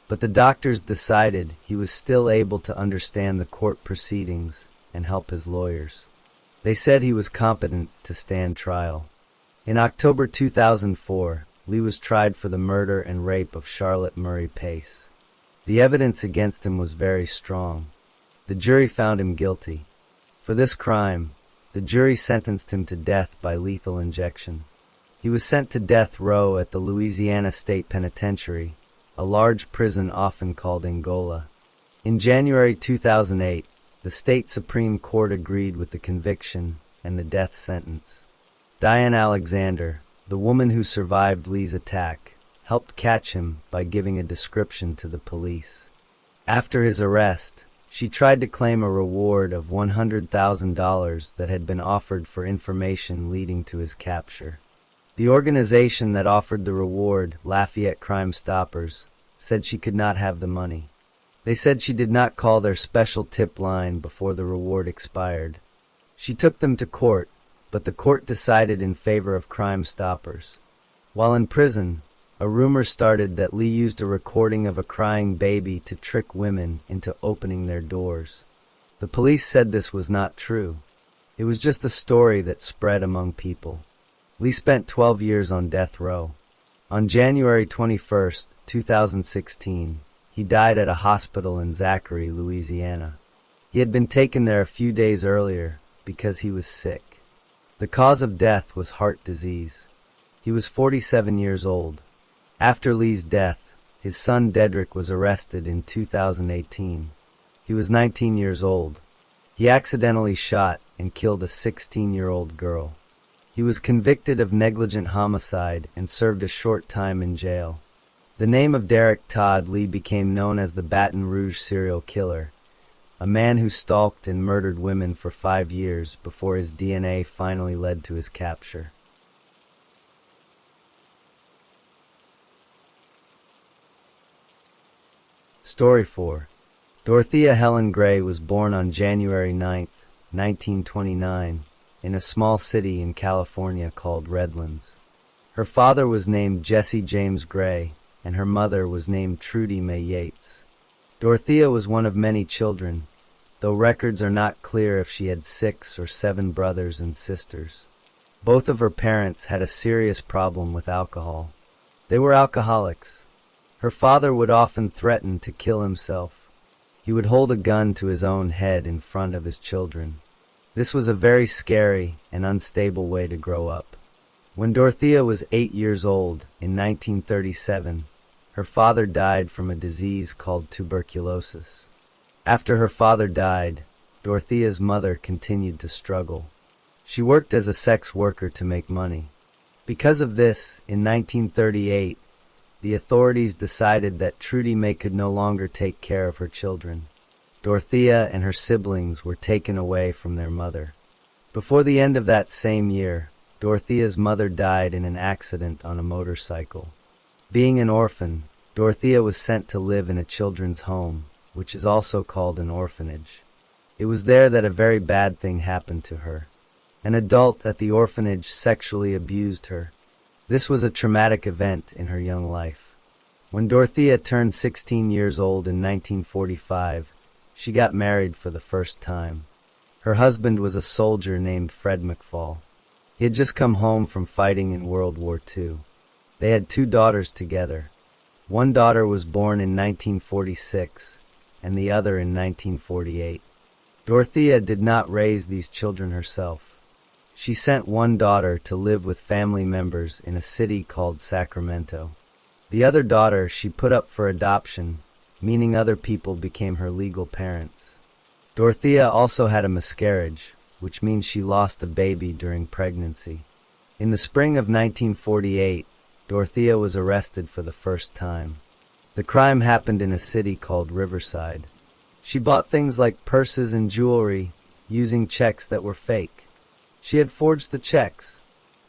But the doctors decided he was still able to understand the court proceedings and help his lawyers. They said he was competent to stand trial. In October 2004, Lee was tried for the murder and rape of Charlotte Murray Pace. The evidence against him was very strong. The jury found him guilty. For this crime, the jury sentenced him to death by lethal injection. He was sent to death row at the Louisiana State Penitentiary, a large prison often called Angola. In January 2008, the state Supreme Court agreed with the conviction and the death sentence. Diane Alexander, the woman who survived Lee's attack, helped catch him by giving a description to the police. After his arrest, she tried to claim a reward of $100,000 that had been offered for information leading to his capture. The organization that offered the reward, Lafayette Crime Stoppers, said she could not have the money. They said she did not call their special tip line before the reward expired. She took them to court, but the court decided in favor of Crime Stoppers. While in prison, a rumor started that Lee used a recording of a crying baby to trick women into opening their doors. The police said this was not true. It was just a story that spread among people. Lee spent 12 years on death row. On January 21, 2016, he died at a hospital in Zachary, Louisiana. He had been taken there a few days earlier because he was sick. The cause of death was heart disease. He was 47 years old. After Lee's death, his son Dedrick was arrested in 2018. He was 19 years old. He accidentally shot and killed a 16-year-old girl. He was convicted of negligent homicide and served a short time in jail. The name of Derek Todd Lee became known as the Baton Rouge serial killer, a man who stalked and murdered women for 5 years before his DNA finally led to his capture. Story 4. Dorothea Helen Gray was born on January 9, 1929, in a small city in California called Redlands. Her father was named Jesse James Gray, and her mother was named Trudy Mae Yates. Dorothea was one of many children, though records are not clear if she had 6 or 7 brothers and sisters. Both of her parents had a serious problem with alcohol. They were alcoholics. Her father would often threaten to kill himself. He would hold a gun to his own head in front of his children. This was a very scary and unstable way to grow up. When Dorothea was 8 years old, in 1937, her father died from a disease called tuberculosis. After her father died, Dorothea's mother continued to struggle. She worked as a sex worker to make money. Because of this, in 1938, the authorities decided that Trudy Mae could no longer take care of her children. Dorothea and her siblings were taken away from their mother. Before the end of that same year, Dorothea's mother died in an accident on a motorcycle. Being an orphan, Dorothea was sent to live in a children's home, which is also called an orphanage. It was there that a very bad thing happened to her. An adult at the orphanage sexually abused her. This was a traumatic event in her young life. When Dorothea turned 16 years old in 1945, she got married for the first time. Her husband was a soldier named Fred McFall. He had just come home from fighting in World War II. They had 2 daughters together. One daughter was born in 1946, and the other in 1948. Dorothea did not raise these children herself. She sent one daughter to live with family members in a city called Sacramento. The other daughter she put up for adoption, meaning other people became her legal parents. Dorothea also had a miscarriage, which means she lost a baby during pregnancy. In the spring of 1948, Dorothea was arrested for the first time. The crime happened in a city called Riverside. She bought things like purses and jewelry using checks that were fake. She had forged the checks.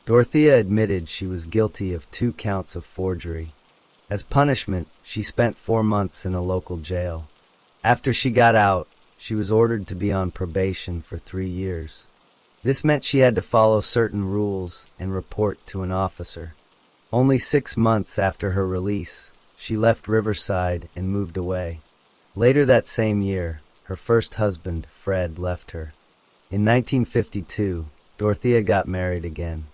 Dorothea admitted she was guilty of 2 counts of forgery. As punishment, she spent 4 months in a local jail. After she got out, she was ordered to be on probation for 3 years. This meant she had to follow certain rules and report to an officer. Only 6 months after her release, she left Riverside and moved away. Later that same year, her first husband, Fred, left her. In 1952, Dorothea got married again.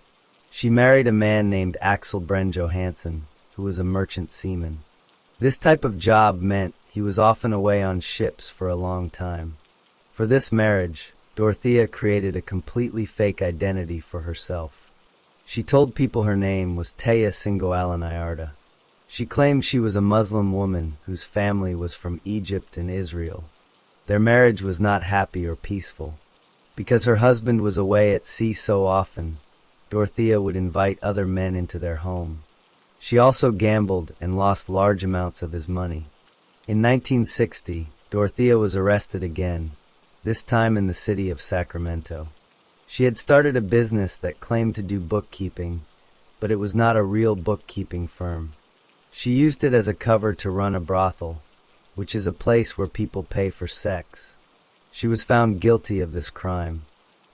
She married a man named Axel Bren Johansson, who was a merchant seaman. This type of job meant he was often away on ships for a long time. For this marriage, Dorothea created a completely fake identity for herself. She told people her name was Taya Singoalanayarda. She claimed she was a Muslim woman whose family was from Egypt and Israel. Their marriage was not happy or peaceful. Because her husband was away at sea so often, Dorothea would invite other men into their home. She also gambled and lost large amounts of his money. In 1960, Dorothea was arrested again, this time in the city of Sacramento. She had started a business that claimed to do bookkeeping, but it was not a real bookkeeping firm. She used it as a cover to run a brothel, which is a place where people pay for sex. She was found guilty of this crime.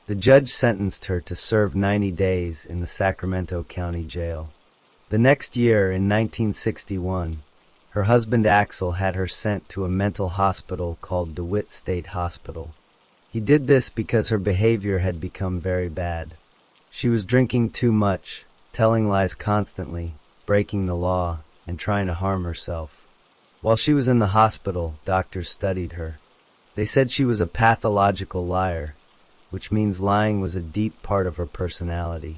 The judge sentenced her to serve 90 days in the Sacramento County Jail. The next year, in 1961, her husband Axel had her sent to a mental hospital called DeWitt State Hospital. He did this because her behavior had become very bad. She was drinking too much, telling lies constantly, breaking the law, and trying to harm herself. While she was in the hospital, doctors studied her. They said she was a pathological liar, which means lying was a deep part of her personality.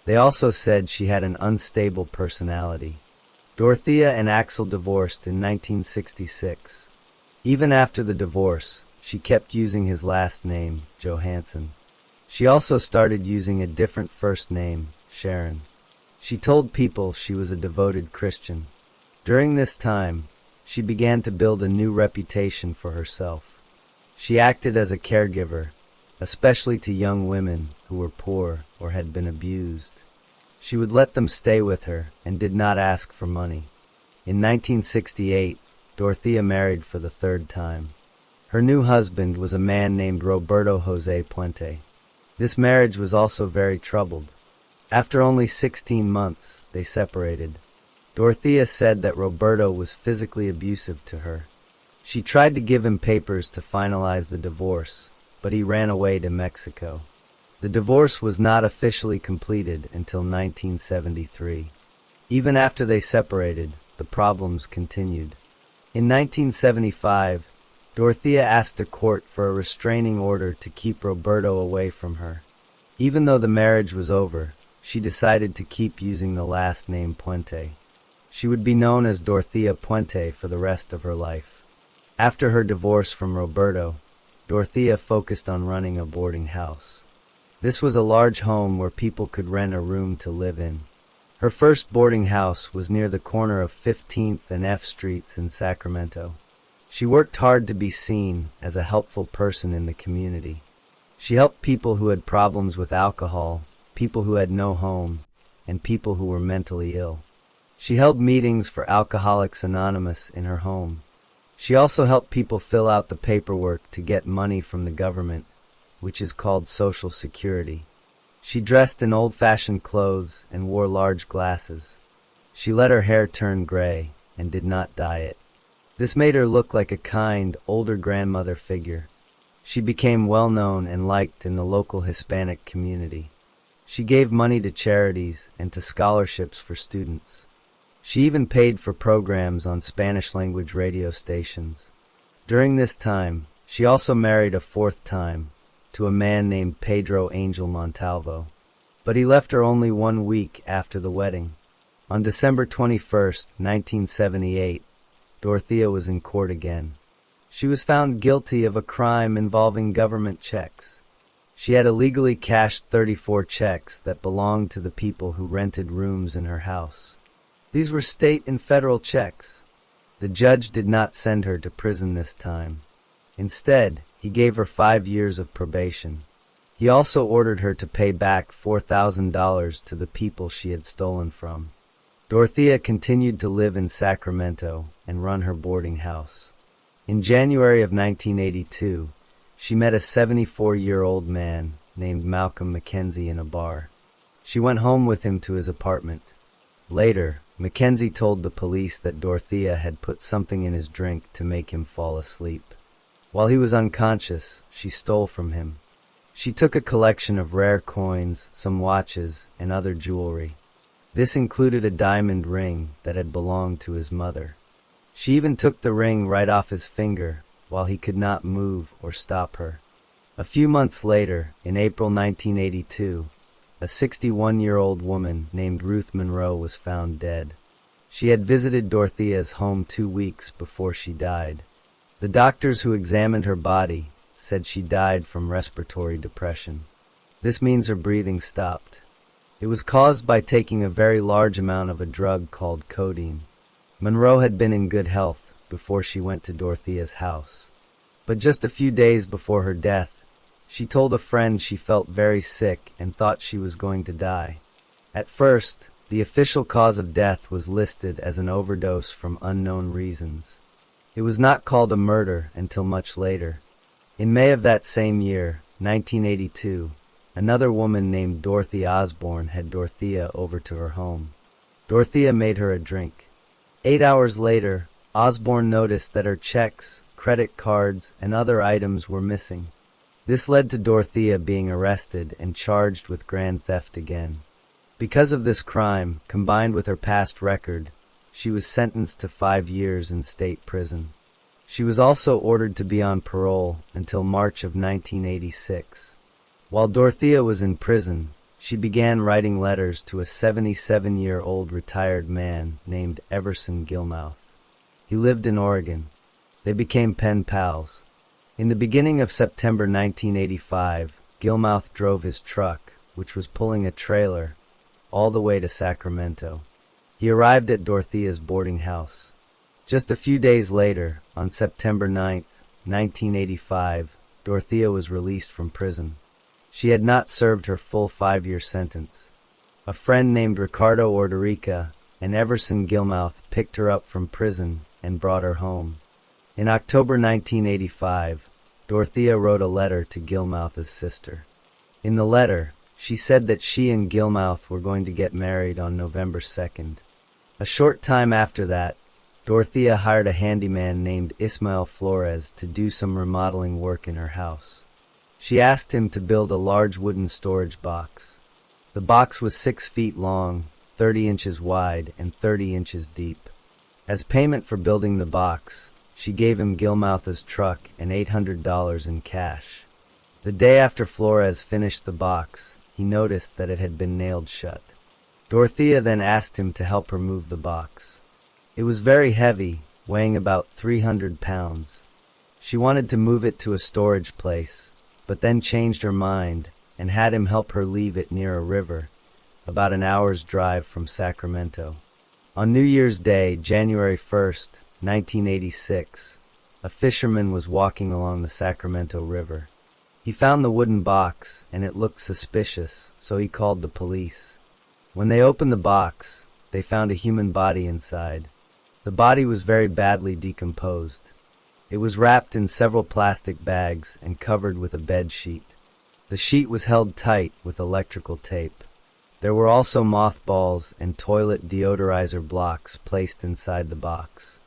They also said she had an unstable personality. Dorothea and Axel divorced in 1966. Even after the divorce, she kept using his last name, Johansson. She also started using a different first name, Sharon. She told people she was a devoted Christian. During this time, she began to build a new reputation for herself. She acted as a caregiver, especially to young women who were poor or had been abused. She would let them stay with her and did not ask for money. In 1968, Dorothea married for the third time. Her new husband was a man named Roberto José Puente. This marriage was also very troubled. After only 16 months, they separated. Dorothea said that Roberto was physically abusive to her. She tried to give him papers to finalize the divorce, but he ran away to Mexico. The divorce was not officially completed until 1973. Even after they separated, the problems continued. In 1975, Dorothea asked a court for a restraining order to keep Roberto away from her. Even though the marriage was over, she decided to keep using the last name Puente. She would be known as Dorothea Puente for the rest of her life. After her divorce from Roberto, Dorothea focused on running a boarding house. This was a large home where people could rent a room to live in. Her first boarding house was near the corner of 15th and F Streets in Sacramento. She worked hard to be seen as a helpful person in the community. She helped people who had problems with alcohol, people who had no home, and people who were mentally ill. She held meetings for Alcoholics Anonymous in her home. She also helped people fill out the paperwork to get money from the government, which is called Social Security. She dressed in old-fashioned clothes and wore large glasses. She let her hair turn gray and did not dye it. This made her look like a kind, older grandmother figure. She became well-known and liked in the local Hispanic community. She gave money to charities and to scholarships for students. She even paid for programs on Spanish-language radio stations. During this time, she also married a fourth time, to a man named Pedro Angel Montalvo. But he left her only 1 week after the wedding. On December 21st, 1978, Dorothea was in court again. She was found guilty of a crime involving government checks. She had illegally cashed 34 checks that belonged to the people who rented rooms in her house. These were state and federal checks. The judge did not send her to prison this time. Instead, he gave her 5 years of probation. He also ordered her to pay back $4,000 to the people she had stolen from. Dorothea continued to live in Sacramento and run her boarding house. In January of 1982, she met a 74-year-old man named Malcolm Mackenzie in a bar. She went home with him to his apartment. Later, Mackenzie told the police that Dorothea had put something in his drink to make him fall asleep. While he was unconscious, she stole from him. She took a collection of rare coins, some watches, and other jewelry. This included a diamond ring that had belonged to his mother. She even took the ring right off his finger while he could not move or stop her. A few months later, in April 1982, a a 61-year-old woman named Ruth Monroe was found dead. She had visited Dorothea's home 2 weeks before she died. The doctors who examined her body said she died from respiratory depression. This means her breathing stopped. It was caused by taking a very large amount of a drug called codeine. Monroe had been in good health before she went to Dorothea's house. But just a few days before her death, she told a friend she felt very sick and thought she was going to die. At first, the official cause of death was listed as an overdose from unknown reasons. It was not called a murder until much later. In May of that same year, 1982, another woman named Dorothy Osborne had Dorothea over to her home. Dorothea made her a drink. 8 hours later, Osborne noticed that her checks, credit cards, and other items were missing. This led to Dorothea being arrested and charged with grand theft again. Because of this crime, combined with her past record, she was sentenced to 5 years in state prison. She was also ordered to be on parole until March of 1986. While Dorothea was in prison, she began writing letters to a 77-year-old retired man named Everson Gilmouth. He lived in Oregon. They became pen pals. In the beginning of September 1985, Gilmouth drove his truck, which was pulling a trailer, all the way to Sacramento. He arrived at Dorothea's boarding house. Just a few days later, on September 9, 1985, Dorothea was released from prison. She had not served her full 5-year sentence. A friend named Ricardo Ordorica and Everson Gilmouth picked her up from prison and brought her home. In October 1985, Dorothea wrote a letter to Gilmouth's sister. In the letter, she said that she and Gilmouth were going to get married on November 2nd. A short time after that, Dorothea hired a handyman named Ismael Flores to do some remodeling work in her house. She asked him to build a large wooden storage box. The box was 6 feet long, 30 inches wide, and 30 inches deep. As payment for building the box, she gave him Gilmouth's truck and $800 in cash. The day after Flores finished the box, he noticed that it had been nailed shut. Dorothea then asked him to help her move the box. It was very heavy, weighing about 300 pounds. She wanted to move it to a storage place, but then changed her mind and had him help her leave it near a river, about an hour's drive from Sacramento. On New Year's Day, January 1st, 1986, a fisherman was walking along the Sacramento River. He found the wooden box, and it looked suspicious, so he called the police. When they opened the box, they found a human body inside. The body was very badly decomposed. It was wrapped in several plastic bags and covered with a bed sheet. The sheet was held tight with electrical tape. There were also mothballs and toilet deodorizer blocks placed inside the box.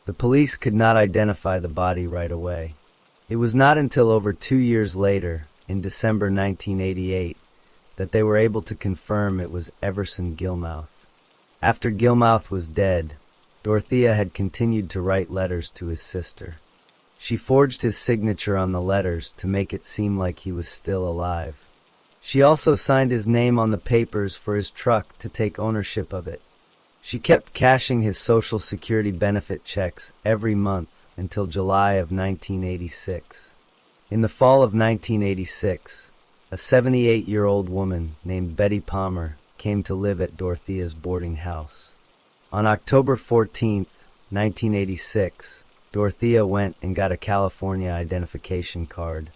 The police could not identify the body right away. It was not until over 2 years later, in December 1988, that they were able to confirm it was Everson Gilmouth. After Gilmouth was dead, Dorothea had continued to write letters to his sister. She forged his signature on the letters to make it seem like he was still alive. She also signed his name on the papers for his truck to take ownership of it. She kept cashing his Social Security benefit checks every month until July of 1986. In the fall of 1986, a 78-year-old woman named Betty Palmer came to live at Dorothea's boarding house. On October 14, 1986, Dorothea went and got a California identification card.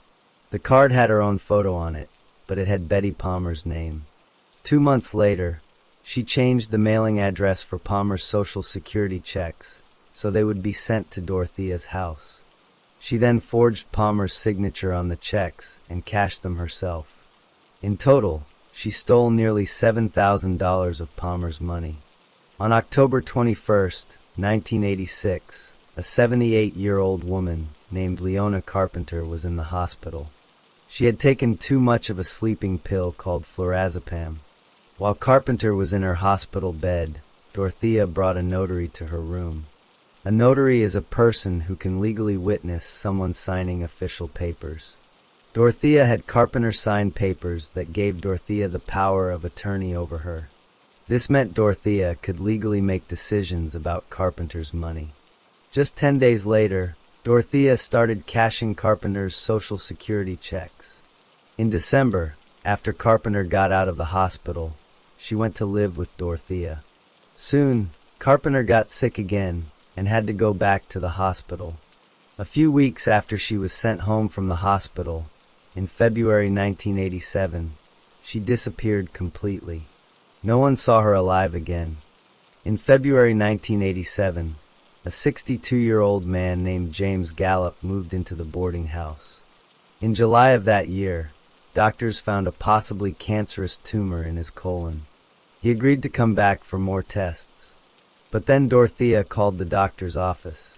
The card had her own photo on it, but it had Betty Palmer's name. 2 months later, she changed the mailing address for Palmer's Social Security checks so they would be sent to Dorothea's house. She then forged Palmer's signature on the checks and cashed them herself. In total, she stole nearly $7,000 of Palmer's money. On October 21, 1986, a 78-year-old woman named Leona Carpenter was in the hospital. She had taken too much of a sleeping pill called flurazepam. While Carpenter was in her hospital bed, Dorothea brought a notary to her room. A notary is a person who can legally witness someone signing official papers. Dorothea had Carpenter sign papers that gave Dorothea the power of attorney over her. This meant Dorothea could legally make decisions about Carpenter's money. Just 10 days later, Dorothea started cashing Carpenter's Social Security checks. In December, after Carpenter got out of the hospital, she went to live with Dorothea. Soon, Carpenter got sick again and had to go back to the hospital. A few weeks after she was sent home from the hospital, in February 1987, she disappeared completely. No one saw her alive again. In February 1987, a 62-year-old man named James Gallup moved into the boarding house. In July of that year, doctors found a possibly cancerous tumor in his colon. He agreed to come back for more tests. But then Dorothea called the doctor's office.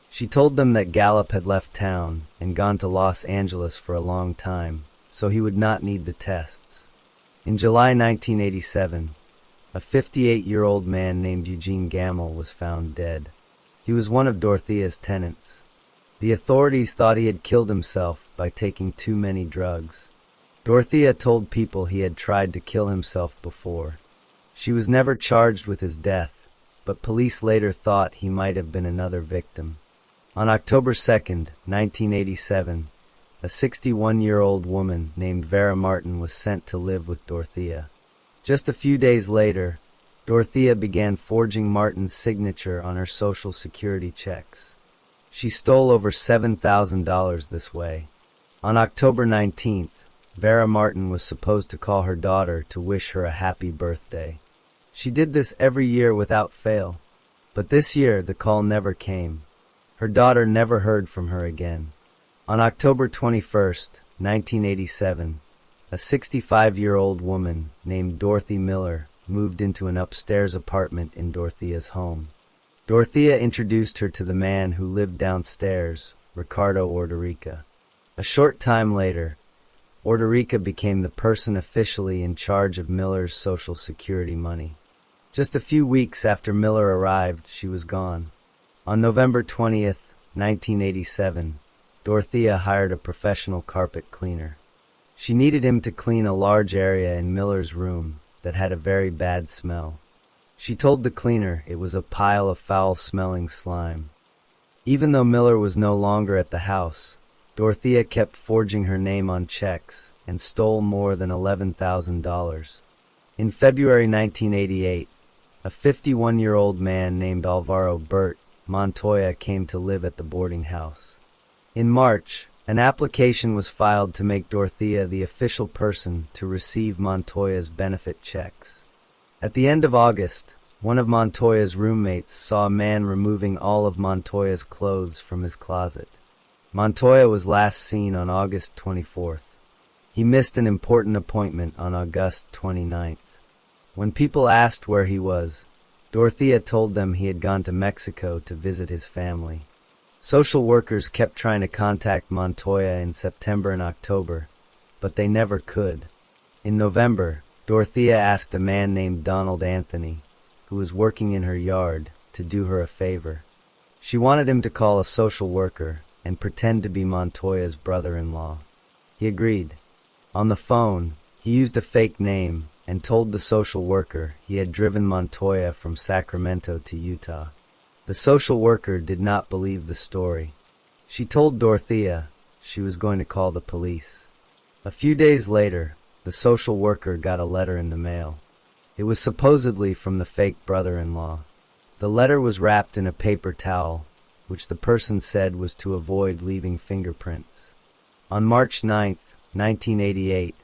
She told them that Gallup had left town and gone to Los Angeles for a long time, so he would not need the tests. In July 1987, a 58-year-old man named Eugene Gamble was found dead. He was one of Dorothea's tenants. The authorities thought he had killed himself by taking too many drugs. Dorothea told people he had tried to kill himself before. She was never charged with his death, but police later thought he might have been another victim. On October 2, 1987, a 61-year-old woman named Vera Martin was sent to live with Dorothea. Just a few days later, Dorothea began forging Martin's signature on her Social Security checks. She stole over $7,000 this way. On October 19th, Vera Martin was supposed to call her daughter to wish her a happy birthday. She did this every year without fail, but this year the call never came. Her daughter never heard from her again. On October 21st, 1987, a 65-year-old woman named Dorothy Miller moved into an upstairs apartment in Dorothea's home. Dorothea introduced her to the man who lived downstairs, Ricardo Ordorica. A short time later, Ordorica became the person officially in charge of Miller's Social Security money. Just a few weeks after Miller arrived, she was gone. On November 20th, 1987, Dorothea hired a professional carpet cleaner. She needed him to clean a large area in Miller's room that had a very bad smell. She told the cleaner it was a pile of foul-smelling slime. Even though Miller was no longer at the house, Dorothea kept forging her name on checks and stole more than $11,000. In February 1988, a 51-year-old man named Alvaro Bert Montoya came to live at the boarding house. In March, an application was filed to make Dorothea the official person to receive Montoya's benefit checks. At the end of August, one of Montoya's roommates saw a man removing all of Montoya's clothes from his closet. Montoya was last seen on August 24th. He missed an important appointment on August 29th. When people asked where he was, Dorothea told them he had gone to Mexico to visit his family. Social workers kept trying to contact Montoya in September and October, but they never could. In November, Dorothea asked a man named Donald Anthony, who was working in her yard, to do her a favor. She wanted him to call a social worker and pretend to be Montoya's brother-in-law. He agreed. On the phone, he used a fake name and told the social worker he had driven Montoya from Sacramento to Utah. The social worker did not believe the story. She told Dorothea she was going to call the police. A few days later, the social worker got a letter in the mail. It was supposedly from the fake brother-in-law. The letter was wrapped in a paper towel, which the person said was to avoid leaving fingerprints. On March 9, 1988,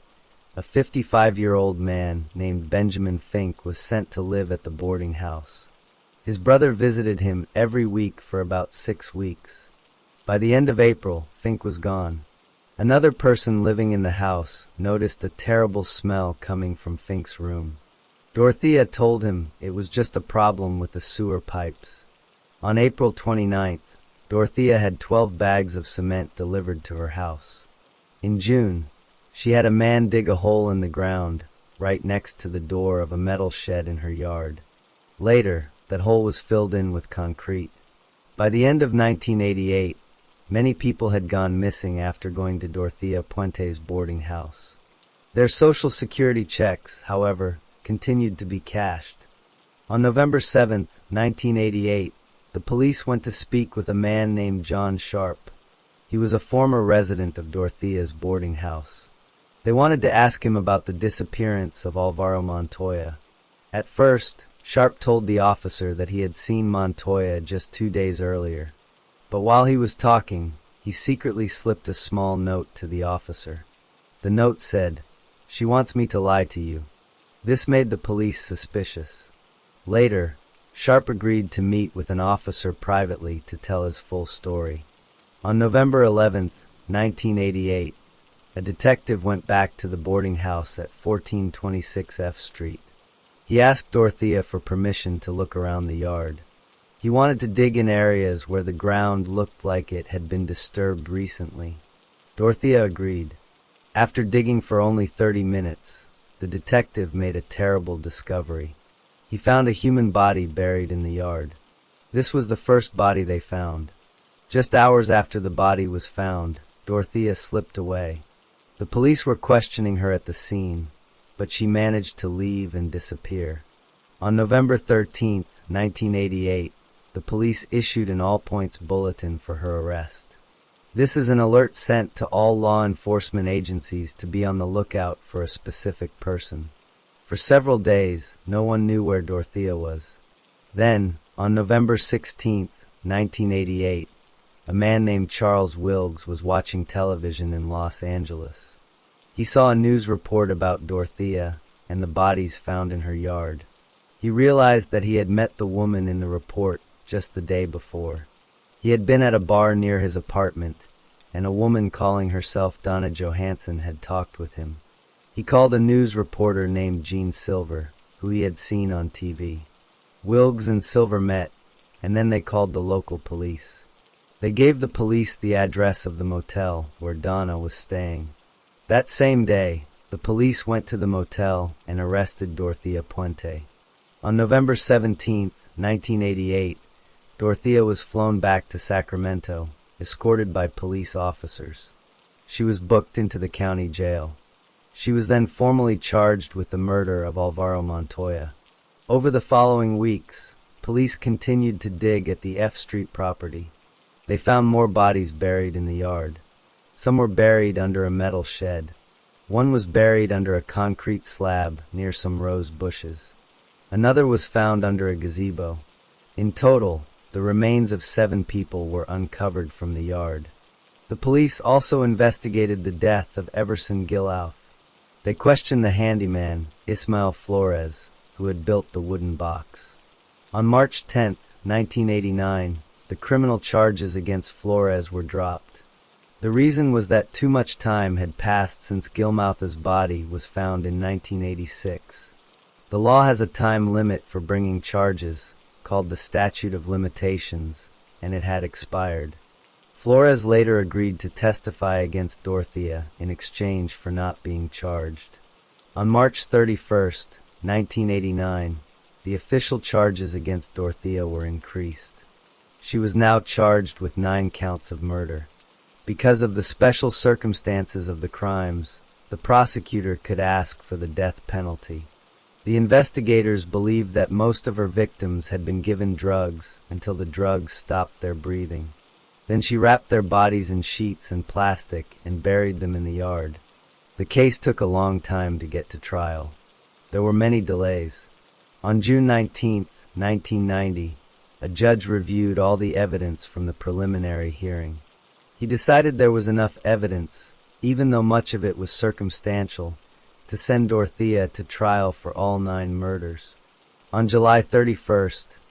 a 55-year-old man named Benjamin Fink was sent to live at the boarding house. His brother visited him every week for about 6 weeks. By the end of April, Fink was gone. Another person living in the house noticed a terrible smell coming from Fink's room. Dorothea told him it was just a problem with the sewer pipes. On April 29th, Dorothea had 12 bags of cement delivered to her house. In June, she had a man dig a hole in the ground right next to the door of a metal shed in her yard. Later, that hole was filled in with concrete. By the end of 1988, Many people had gone missing after going to Dorothea Puente's boarding house. Their social security checks, however, continued to be cashed. On November 7, 1988, the police went to speak with a man named John Sharp. He was a former resident of Dorothea's boarding house. They wanted to ask him about the disappearance of Alvaro Montoya. At first, Sharp told the officer that he had seen Montoya just 2 days earlier. But while he was talking, he secretly slipped a small note to the officer. The note said, "She wants me to lie to you." This made the police suspicious. Later, Sharp agreed to meet with an officer privately to tell his full story. On November 11, 1988, a detective went back to the boarding house at 1426 F Street. He asked Dorothea for permission to look around the yard. He wanted to dig in areas where the ground looked like it had been disturbed recently. Dorothea agreed. After digging for only 30 minutes, the detective made a terrible discovery. He found a human body buried in the yard. This was the first body they found. Just hours after the body was found, Dorothea slipped away. The police were questioning her at the scene, but she managed to leave and disappear. On November 13, 1988, the police issued an all-points bulletin for her arrest. This is an alert sent to all law enforcement agencies to be on the lookout for a specific person. For several days, no one knew where Dorothea was. Then, on November 16, 1988, a man named Charles Wilkes was watching television in Los Angeles. He saw a news report about Dorothea and the bodies found in her yard. He realized that he had met the woman in the report just the day before. He had been at a bar near his apartment, and a woman calling herself Donna Johansson had talked with him. He called a news reporter named Jean Silver, who he had seen on TV. Wilkes and Silver met, and then they called the local police. They gave the police the address of the motel where Donna was staying. That same day, the police went to the motel and arrested Dorothea Puente. On November 17, 1988, Dorothea was flown back to Sacramento, escorted by police officers. She was booked into the county jail. She was then formally charged with the murder of Alvaro Montoya. Over the following weeks, police continued to dig at the F Street property. They found more bodies buried in the yard. Some were buried under a metal shed. One was buried under a concrete slab near some rose bushes. Another was found under a gazebo. In total, the remains of 7 people were uncovered from the yard. The police also investigated the death of Everson Gillouth. They questioned the handyman, Ismael Flores, who had built the wooden box. On March 10, 1989, the criminal charges against Flores were dropped. The reason was that too much time had passed since Gilmouth's body was found in 1986. The law has a time limit for bringing charges, called the statute of limitations, and it had expired. Flores later agreed to testify against Dorothea in exchange for not being charged. On March 31, 1989, the official charges against Dorothea were increased. She was now charged with 9 counts of murder. Because of the special circumstances of the crimes, the prosecutor could ask for the death penalty. The investigators believed that most of her victims had been given drugs until the drugs stopped their breathing. Then she wrapped their bodies in sheets and plastic and buried them in the yard. The case took a long time to get to trial. There were many delays. On June 19, 1990, a judge reviewed all the evidence from the preliminary hearing. He decided there was enough evidence, even though much of it was circumstantial, to send Dorothea to trial for all 9 murders. On July 31,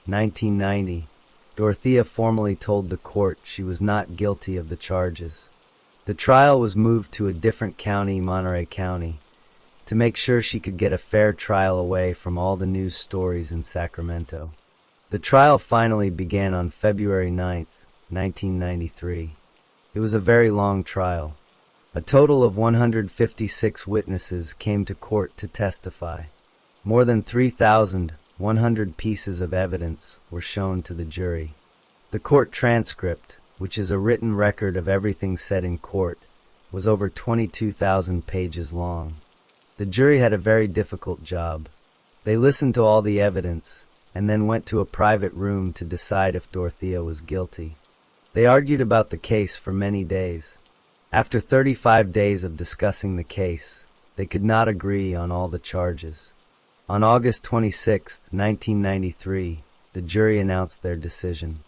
1990, Dorothea formally told the court she was not guilty of the charges. The trial was moved to a different county, Monterey County, to make sure she could get a fair trial away from all the news stories in Sacramento. The trial finally began on February 9, 1993. It was a very long trial. A total of 156 witnesses came to court to testify. More than 3,100 pieces of evidence were shown to the jury. The court transcript, which is a written record of everything said in court, was over 22,000 pages long. The jury had a very difficult job. They listened to all the evidence and then went to a private room to decide if Dorothea was guilty. They argued about the case for many days. After 35 days of discussing the case, they could not agree on all the charges. On August 26, 1993, the jury announced their decision.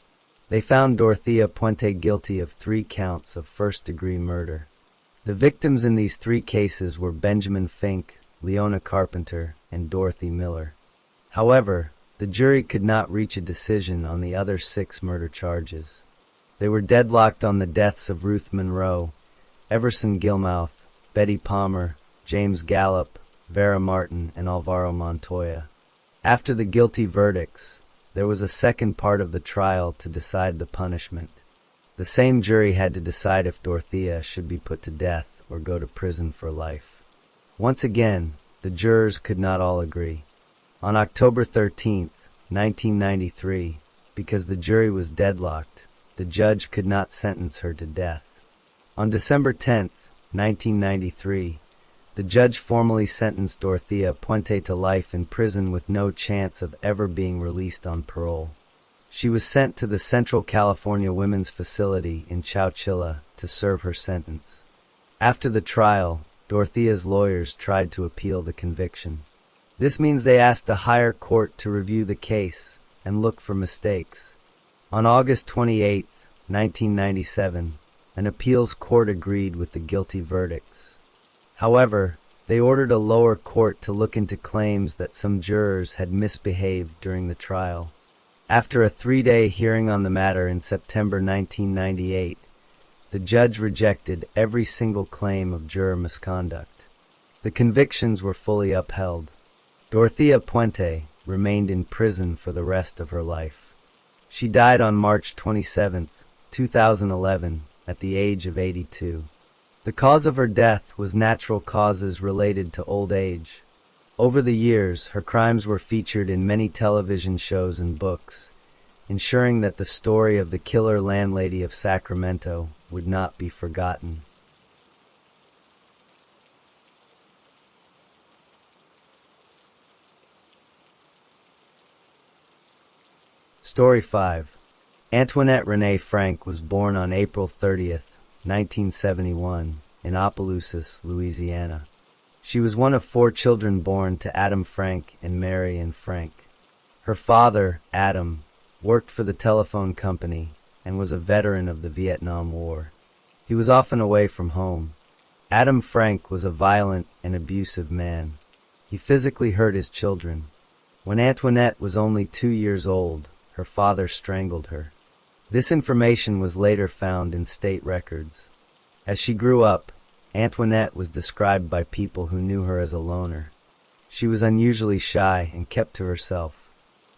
They found Dorothea Puente guilty of 3 counts of first-degree murder. The victims in these 3 cases were Benjamin Fink, Leona Carpenter, and Dorothy Miller. However, the jury could not reach a decision on the other 6 murder charges. They were deadlocked on the deaths of Ruth Monroe, Everson Gilmouth, Betty Palmer, James Gallup, Vera Martin, and Alvaro Montoya. After the guilty verdicts, there was a second part of the trial to decide the punishment. The same jury had to decide if Dorothea should be put to death or go to prison for life. Once again, the jurors could not all agree. On October 13, 1993, because the jury was deadlocked, the judge could not sentence her to death. On December 10, 1993, the judge formally sentenced Dorothea Puente to life in prison with no chance of ever being released on parole. She was sent to the Central California Women's Facility in Chowchilla to serve her sentence. After the trial, Dorothea's lawyers tried to appeal the conviction. This means they asked a higher court to review the case and look for mistakes. On August 28, 1997, an appeals court agreed with the guilty verdicts. However, they ordered a lower court to look into claims that some jurors had misbehaved during the trial. After a 3-day hearing on the matter in September 1998, the judge rejected every single claim of juror misconduct. The convictions were fully upheld. Dorothea Puente remained in prison for the rest of her life. She died on March 27, 2011, at the age of 82. The cause of her death was natural causes related to old age. Over the years, her crimes were featured in many television shows and books, ensuring that the story of the killer landlady of Sacramento would not be forgotten. Story 5. Antoinette Renee Frank was born on April 30, 1971, in Opelousas, Louisiana. She was one of 4 children born to Adam Frank and Mary Ann Frank. Her father, Adam, worked for the telephone company and was a veteran of the Vietnam War. He was often away from home. Adam Frank was a violent and abusive man. He physically hurt his children. When Antoinette was only 2 years old, her father strangled her. This information was later found in state records. As she grew up, Antoinette was described by people who knew her as a loner. She was unusually shy and kept to herself.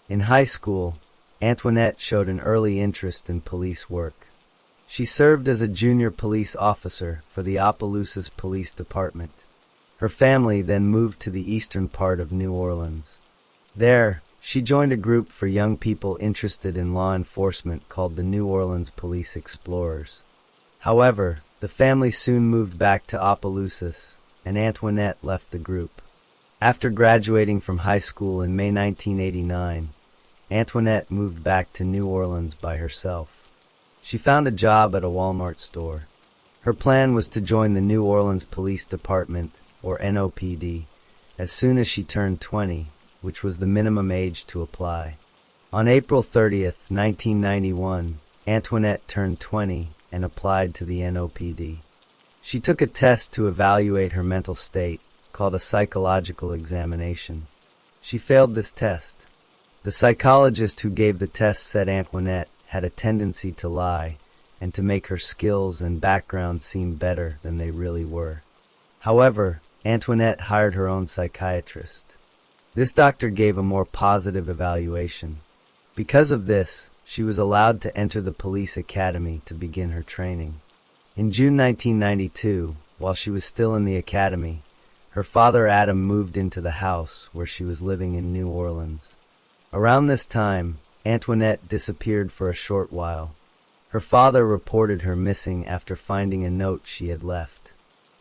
In high school, Antoinette showed an early interest in police work. She served as a junior police officer for the Opelousas Police Department. Her family then moved to the eastern part of New Orleans. There, she joined a group for young people interested in law enforcement called the New Orleans Police Explorers. However, the family soon moved back to Opelousas, and Antoinette left the group. After graduating from high school in May 1989, Antoinette moved back to New Orleans by herself. She found a job at a Walmart store. Her plan was to join the New Orleans Police Department, or NOPD, as soon as she turned 20, which was the minimum age to apply. On April 30, 1991, Antoinette turned 20 and applied to the NOPD. She took a test to evaluate her mental state, called a psychological examination. She failed this test. The psychologist who gave the test said Antoinette had a tendency to lie and to make her skills and background seem better than they really were. However, Antoinette hired her own psychiatrist. This doctor gave a more positive evaluation. Because of this, she was allowed to enter the police academy to begin her training. In June 1992, while she was still in the academy, her father Adam moved into the house where she was living in New Orleans. Around this time, Antoinette disappeared for a short while. Her father reported her missing after finding a note she had left.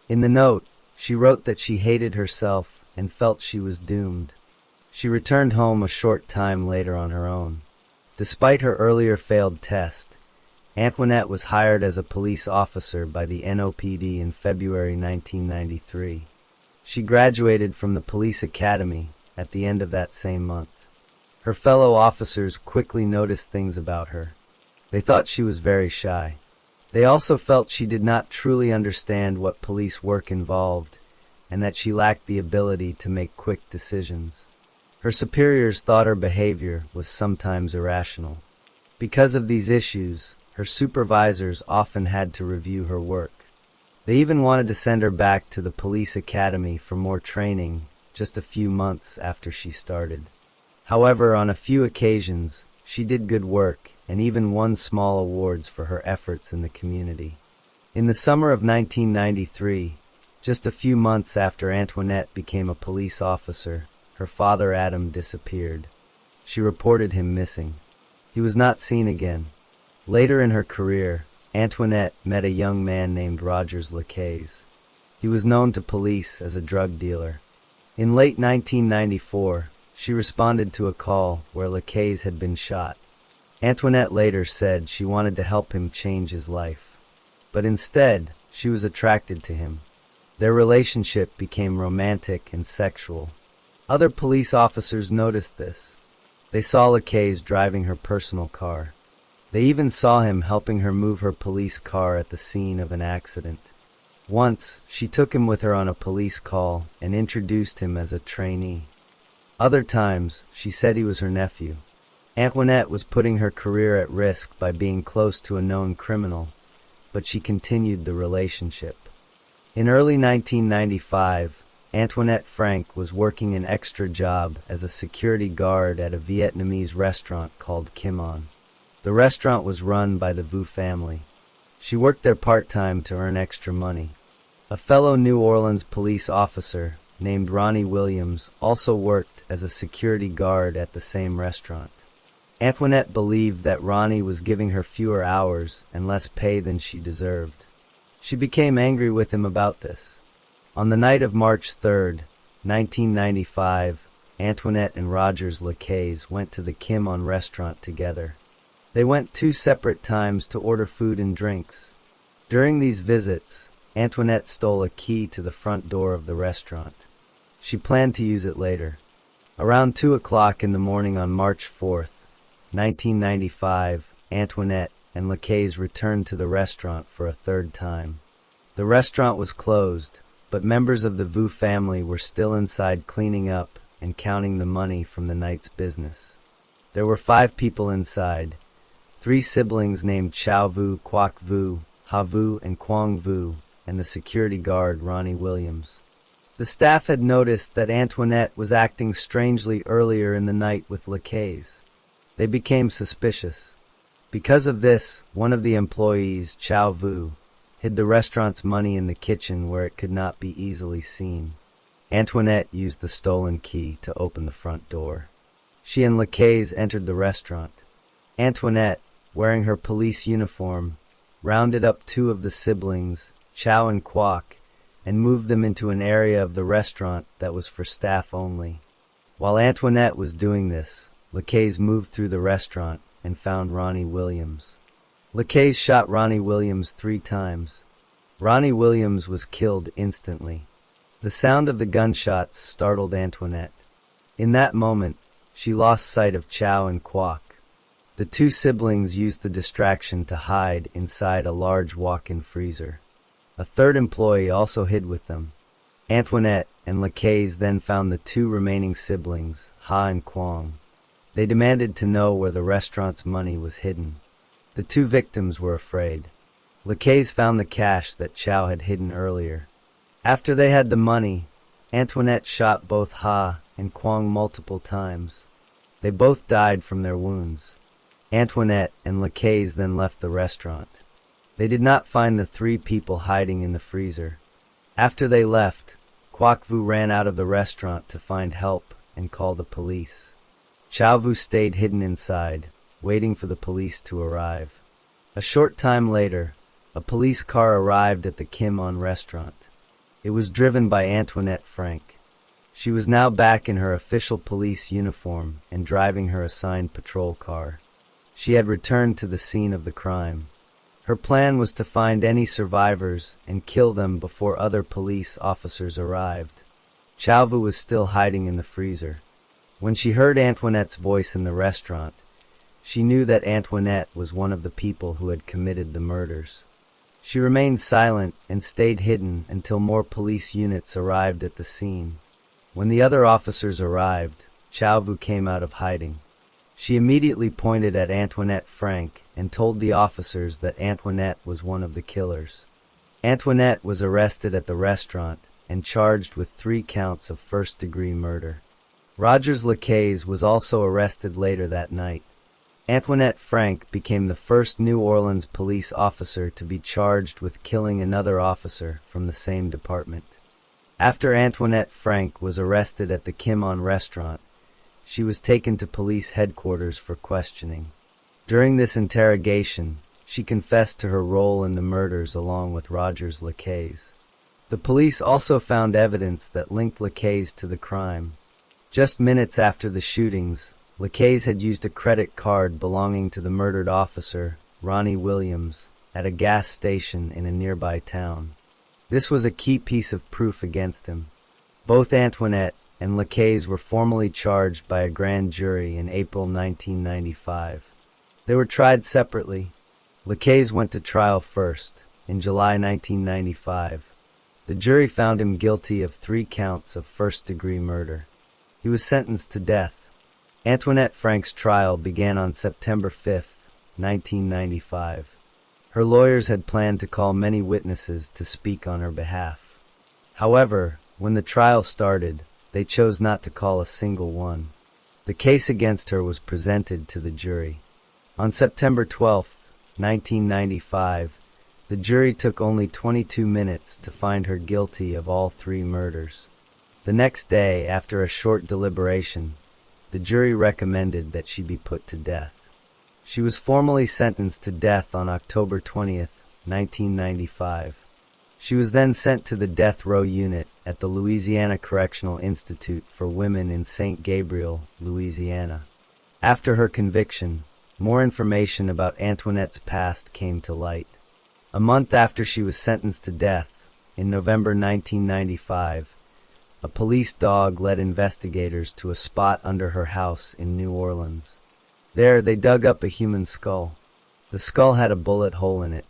In the note, she wrote that she hated herself and felt she was doomed. She returned home a short time later on her own. Despite her earlier failed test, Antoinette was hired as a police officer by the NOPD in February 1993. She graduated from the police academy at the end of that same month. Her fellow officers quickly noticed things about her. They thought she was very shy. They also felt she did not truly understand what police work involved, and that she lacked the ability to make quick decisions. Her superiors thought her behavior was sometimes irrational. Because of these issues, her supervisors often had to review her work. They even wanted to send her back to the police academy for more training just a few months after she started. However, on a few occasions, she did good work and even won small awards for her efforts in the community. In the summer of 1993, just a few months after Antoinette became a police officer, her father Adam disappeared. She reported him missing. He was not seen again. Later in her career, Antoinette met a young man named Rogers Lacaze. He was known to police as a drug dealer. In late 1994, she responded to a call where Lacaze had been shot. Antoinette later said she wanted to help him change his life. But instead, she was attracted to him. Their relationship became romantic and sexual. Other police officers noticed this. They saw Lacaze driving her personal car. They even saw him helping her move her police car at the scene of an accident. Once, she took him with her on a police call and introduced him as a trainee. Other times, she said he was her nephew. Antoinette was putting her career at risk by being close to a known criminal, but she continued the relationship. In early 1995, Antoinette Frank was working an extra job as a security guard at a Vietnamese restaurant called Kim On. The restaurant was run by the Vu family. She worked there part-time to earn extra money. A fellow New Orleans police officer named Ronnie Williams also worked as a security guard at the same restaurant. Antoinette believed that Ronnie was giving her fewer hours and less pay than she deserved. She became angry with him about this. On the night of March 3, 1995, Antoinette and Rogers Lacaze went to the Kim On restaurant together. They went 2 separate times to order food and drinks. During these visits, Antoinette stole a key to the front door of the restaurant. She planned to use it later. Around 2 o'clock in the morning on March 4, 1995, Antoinette and Lacaze returned to the restaurant for a third time. The restaurant was closed, but members of the Vu family were still inside cleaning up and counting the money from the night's business. There were 5 people inside, 3 siblings named Chow Vu, Quoc Vu, Ha Vu, and Quang Vu, and the security guard Ronnie Williams. The staff had noticed that Antoinette was acting strangely earlier in the night with Lacaze. They became suspicious. Because of this, one of the employees, Chow Vu, hid the restaurant's money in the kitchen where it could not be easily seen. Antoinette used the stolen key to open the front door. She and Lacaze entered the restaurant. Antoinette, wearing her police uniform, rounded up 2 of the siblings, Chow and Quoc, and moved them into an area of the restaurant that was for staff only. While Antoinette was doing this, Lacaze moved through the restaurant and found Ronnie Williams. Lacaze shot Ronnie Williams 3 times. Ronnie Williams was killed instantly. The sound of the gunshots startled Antoinette. In that moment, she lost sight of Chow and Quoc. The 2 siblings used the distraction to hide inside a large walk-in freezer. A 3rd employee also hid with them. Antoinette and Lacaze then found the 2 remaining siblings, Ha and Quang. They demanded to know where the restaurant's money was hidden. The 2 victims were afraid. Lacaze found the cash that Chow had hidden earlier. After they had the money, Antoinette shot both Ha and Quang multiple times. They both died from their wounds. Antoinette and Lacaze then left the restaurant. They did not find the 3 people hiding in the freezer. After they left, Quoc Vu ran out of the restaurant to find help and call the police. Chow Vu stayed hidden inside, waiting for the police to arrive. A short time later, a police car arrived at the Kim On restaurant. It was driven by Antoinette Frank. She was now back in her official police uniform and driving her assigned patrol car. She had returned to the scene of the crime. Her plan was to find any survivors and kill them before other police officers arrived. Chauvu was still hiding in the freezer. When she heard Antoinette's voice in the restaurant, she knew that Antoinette was one of the people who had committed the murders. She remained silent and stayed hidden until more police units arrived at the scene. When the other officers arrived, Chauvu came out of hiding. She immediately pointed at Antoinette Frank and told the officers that Antoinette was one of the killers. Antoinette was arrested at the restaurant and charged with 3 counts of first-degree murder. Rogers Lacaze was also arrested later that night. Antoinette Frank became the first New Orleans police officer to be charged with killing another officer from the same department. After Antoinette Frank was arrested at the Kim On restaurant, she was taken to police headquarters for questioning. During this interrogation, she confessed to her role in the murders along with Rogers Lacaze. The police also found evidence that linked Lacaze to the crime. Just minutes after the shootings, Lacaze had used a credit card belonging to the murdered officer, Ronnie Williams, at a gas station in a nearby town. This was a key piece of proof against him. Both Antoinette and Lacaze were formally charged by a grand jury in April 1995. They were tried separately. Lacaze went to trial first, in July 1995. The jury found him guilty of 3 counts of first-degree murder. He was sentenced to death. Antoinette Frank's trial began on September 5, 1995. Her lawyers had planned to call many witnesses to speak on her behalf. However, when the trial started, they chose not to call a single one. The case against her was presented to the jury. On September 12, 1995, the jury took only 22 minutes to find her guilty of all 3 murders. The next day, after a short deliberation, the jury recommended that she be put to death. She was formally sentenced to death on October 20, 1995. She was then sent to the death row unit at the Louisiana Correctional Institute for Women in St. Gabriel, Louisiana. After her conviction, more information about Antoinette's past came to light. A month after she was sentenced to death, in November 1995, a police dog led investigators to a spot under her house in New Orleans. There, they dug up a human skull. The skull had a bullet hole in it.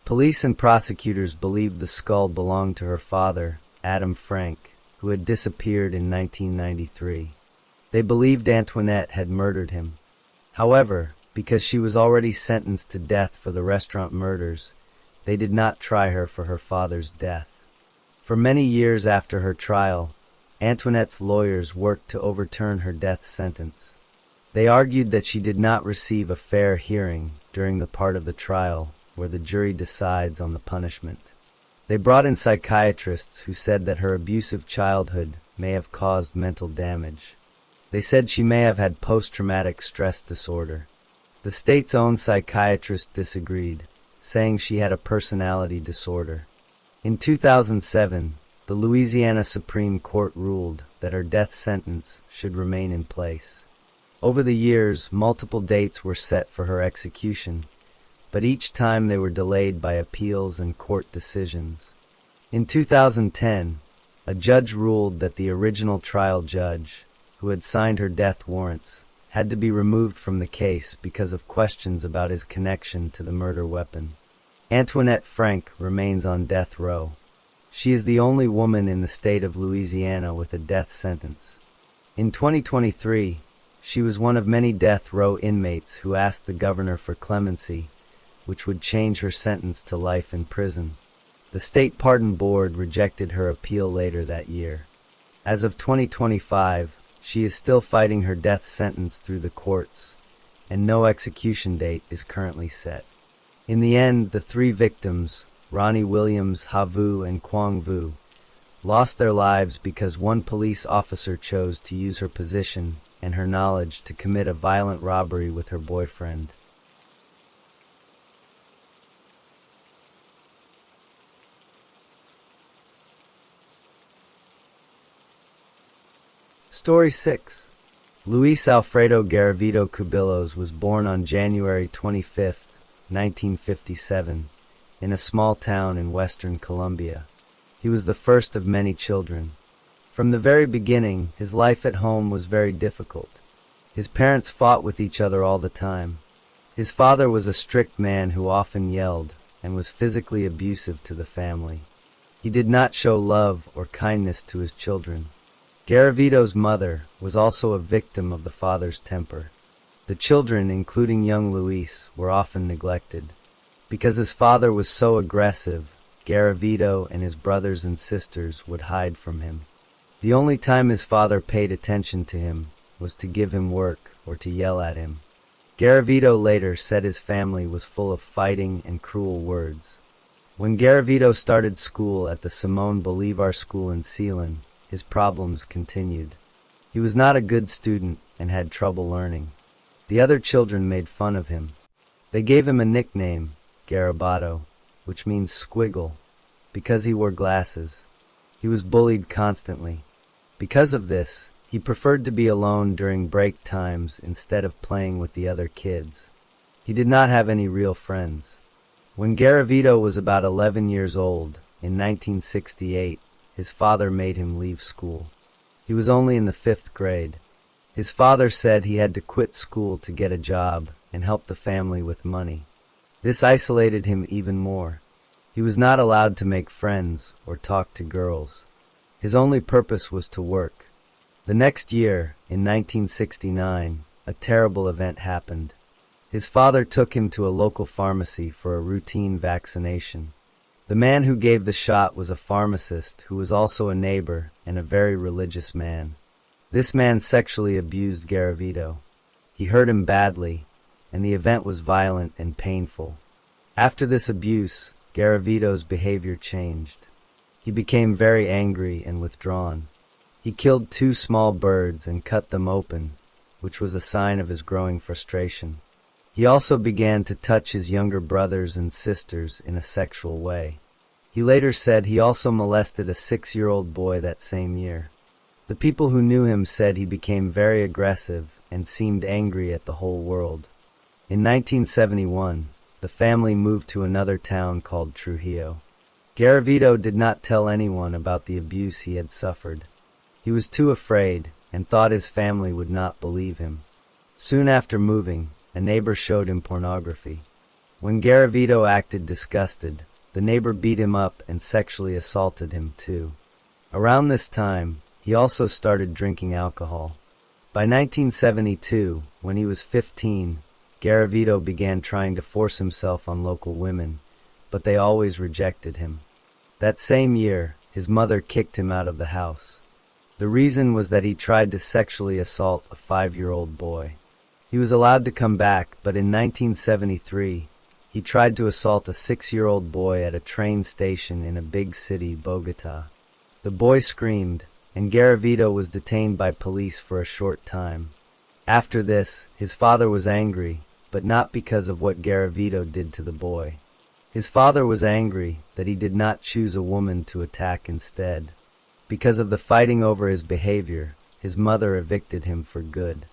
Police and prosecutors believed the skull belonged to her father, Adam Frank, who had disappeared in 1993. They believed Antoinette had murdered him. However, because she was already sentenced to death for the restaurant murders, they did not try her for her father's death. For many years after her trial, Antoinette's lawyers worked to overturn her death sentence. They argued that she did not receive a fair hearing during the part of the trial where the jury decides on the punishment. They brought in psychiatrists who said that her abusive childhood may have caused mental damage. They said she may have had post-traumatic stress disorder. The state's own psychiatrist disagreed, saying she had a personality disorder. In 2007, the Louisiana Supreme Court ruled that her death sentence should remain in place. Over the years, multiple dates were set for her execution, but each time they were delayed by appeals and court decisions. In 2010, a judge ruled that the original trial judge, who had signed her death warrants, had to be removed from the case because of questions about his connection to the murder weapon. Antoinette Frank remains on death row. She is the only woman in the state of Louisiana with a death sentence. In 2023, she was one of many death row inmates who asked the governor for clemency, which would change her sentence to life in prison. The State Pardon Board rejected her appeal later that year. As of 2025, she is still fighting her death sentence through the courts, and no execution date is currently set. In the end, the 3 victims, Ronnie Williams, Havu, and Quang Vu, lost their lives because one police officer chose to use her position and her knowledge to commit a violent robbery with her boyfriend. Story 6. Luis Alfredo Garavito Cubillos was born on January 25, 1957, in a small town in western Colombia. He was the first of many children. From the very beginning, his life at home was very difficult. His parents fought with each other all the time. His father was a strict man who often yelled and was physically abusive to the family. He did not show love or kindness to his children. Garavito's mother was also a victim of the father's temper. The children, including young Luis, were often neglected. Because his father was so aggressive, Garavito and his brothers and sisters would hide from him. The only time his father paid attention to him was to give him work or to yell at him. Garavito later said his family was full of fighting and cruel words. When Garavito started school at the Simón Bolívar School in Ceilán, his problems continued. He was not a good student and had trouble learning. The other children made fun of him. They gave him a nickname, Garabato, which means squiggle, because he wore glasses. He was bullied constantly. Because of this, he preferred to be alone during break times instead of playing with the other kids. He did not have any real friends. When Garavito was about 11 years old, in 1968, his father made him leave school. He was only in the 5th grade. His father said he had to quit school to get a job and help the family with money. This isolated him even more. He was not allowed to make friends or talk to girls. His only purpose was to work. The next year, in 1969, a terrible event happened. His father took him to a local pharmacy for a routine vaccination. The man who gave the shot was a pharmacist who was also a neighbor and a very religious man. This man sexually abused Garavito. He hurt him badly, and the event was violent and painful. After this abuse, Garavito's behavior changed. He became very angry and withdrawn. He killed 2 small birds and cut them open, which was a sign of his growing frustration. He also began to touch his younger brothers and sisters in a sexual way. He later said he also molested a 6-year-old boy that same year. The people who knew him said he became very aggressive and seemed angry at the whole world. In 1971, the family moved to another town called Trujillo. Garavito did not tell anyone about the abuse he had suffered. He was too afraid and thought his family would not believe him. Soon after moving, a neighbor showed him pornography. When Garavito acted disgusted, the neighbor beat him up and sexually assaulted him too. Around this time, he also started drinking alcohol. By 1972, when he was 15, Garavito began trying to force himself on local women, but they always rejected him. That same year, his mother kicked him out of the house. The reason was that he tried to sexually assault a 5-year-old boy. He was allowed to come back, but in 1973, he tried to assault a 6-year-old boy at a train station in a big city, Bogota. The boy screamed, and Garavito was detained by police for a short time. After this, his father was angry, but not because of what Garavito did to the boy. His father was angry that he did not choose a woman to attack instead. Because of the fighting over his behavior, his mother evicted him for good.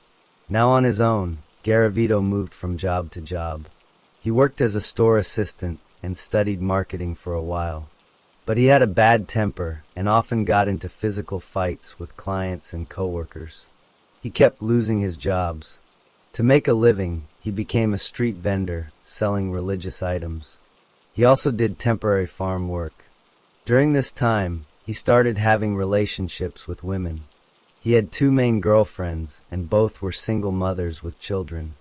Now on his own, Garavito moved from job to job. He worked as a store assistant and studied marketing for a while. But he had a bad temper and often got into physical fights with clients and coworkers. He kept losing his jobs. To make a living, he became a street vendor, selling religious items. He also did temporary farm work. During this time, he started having relationships with women. He had 2 main girlfriends, and both were single mothers with children.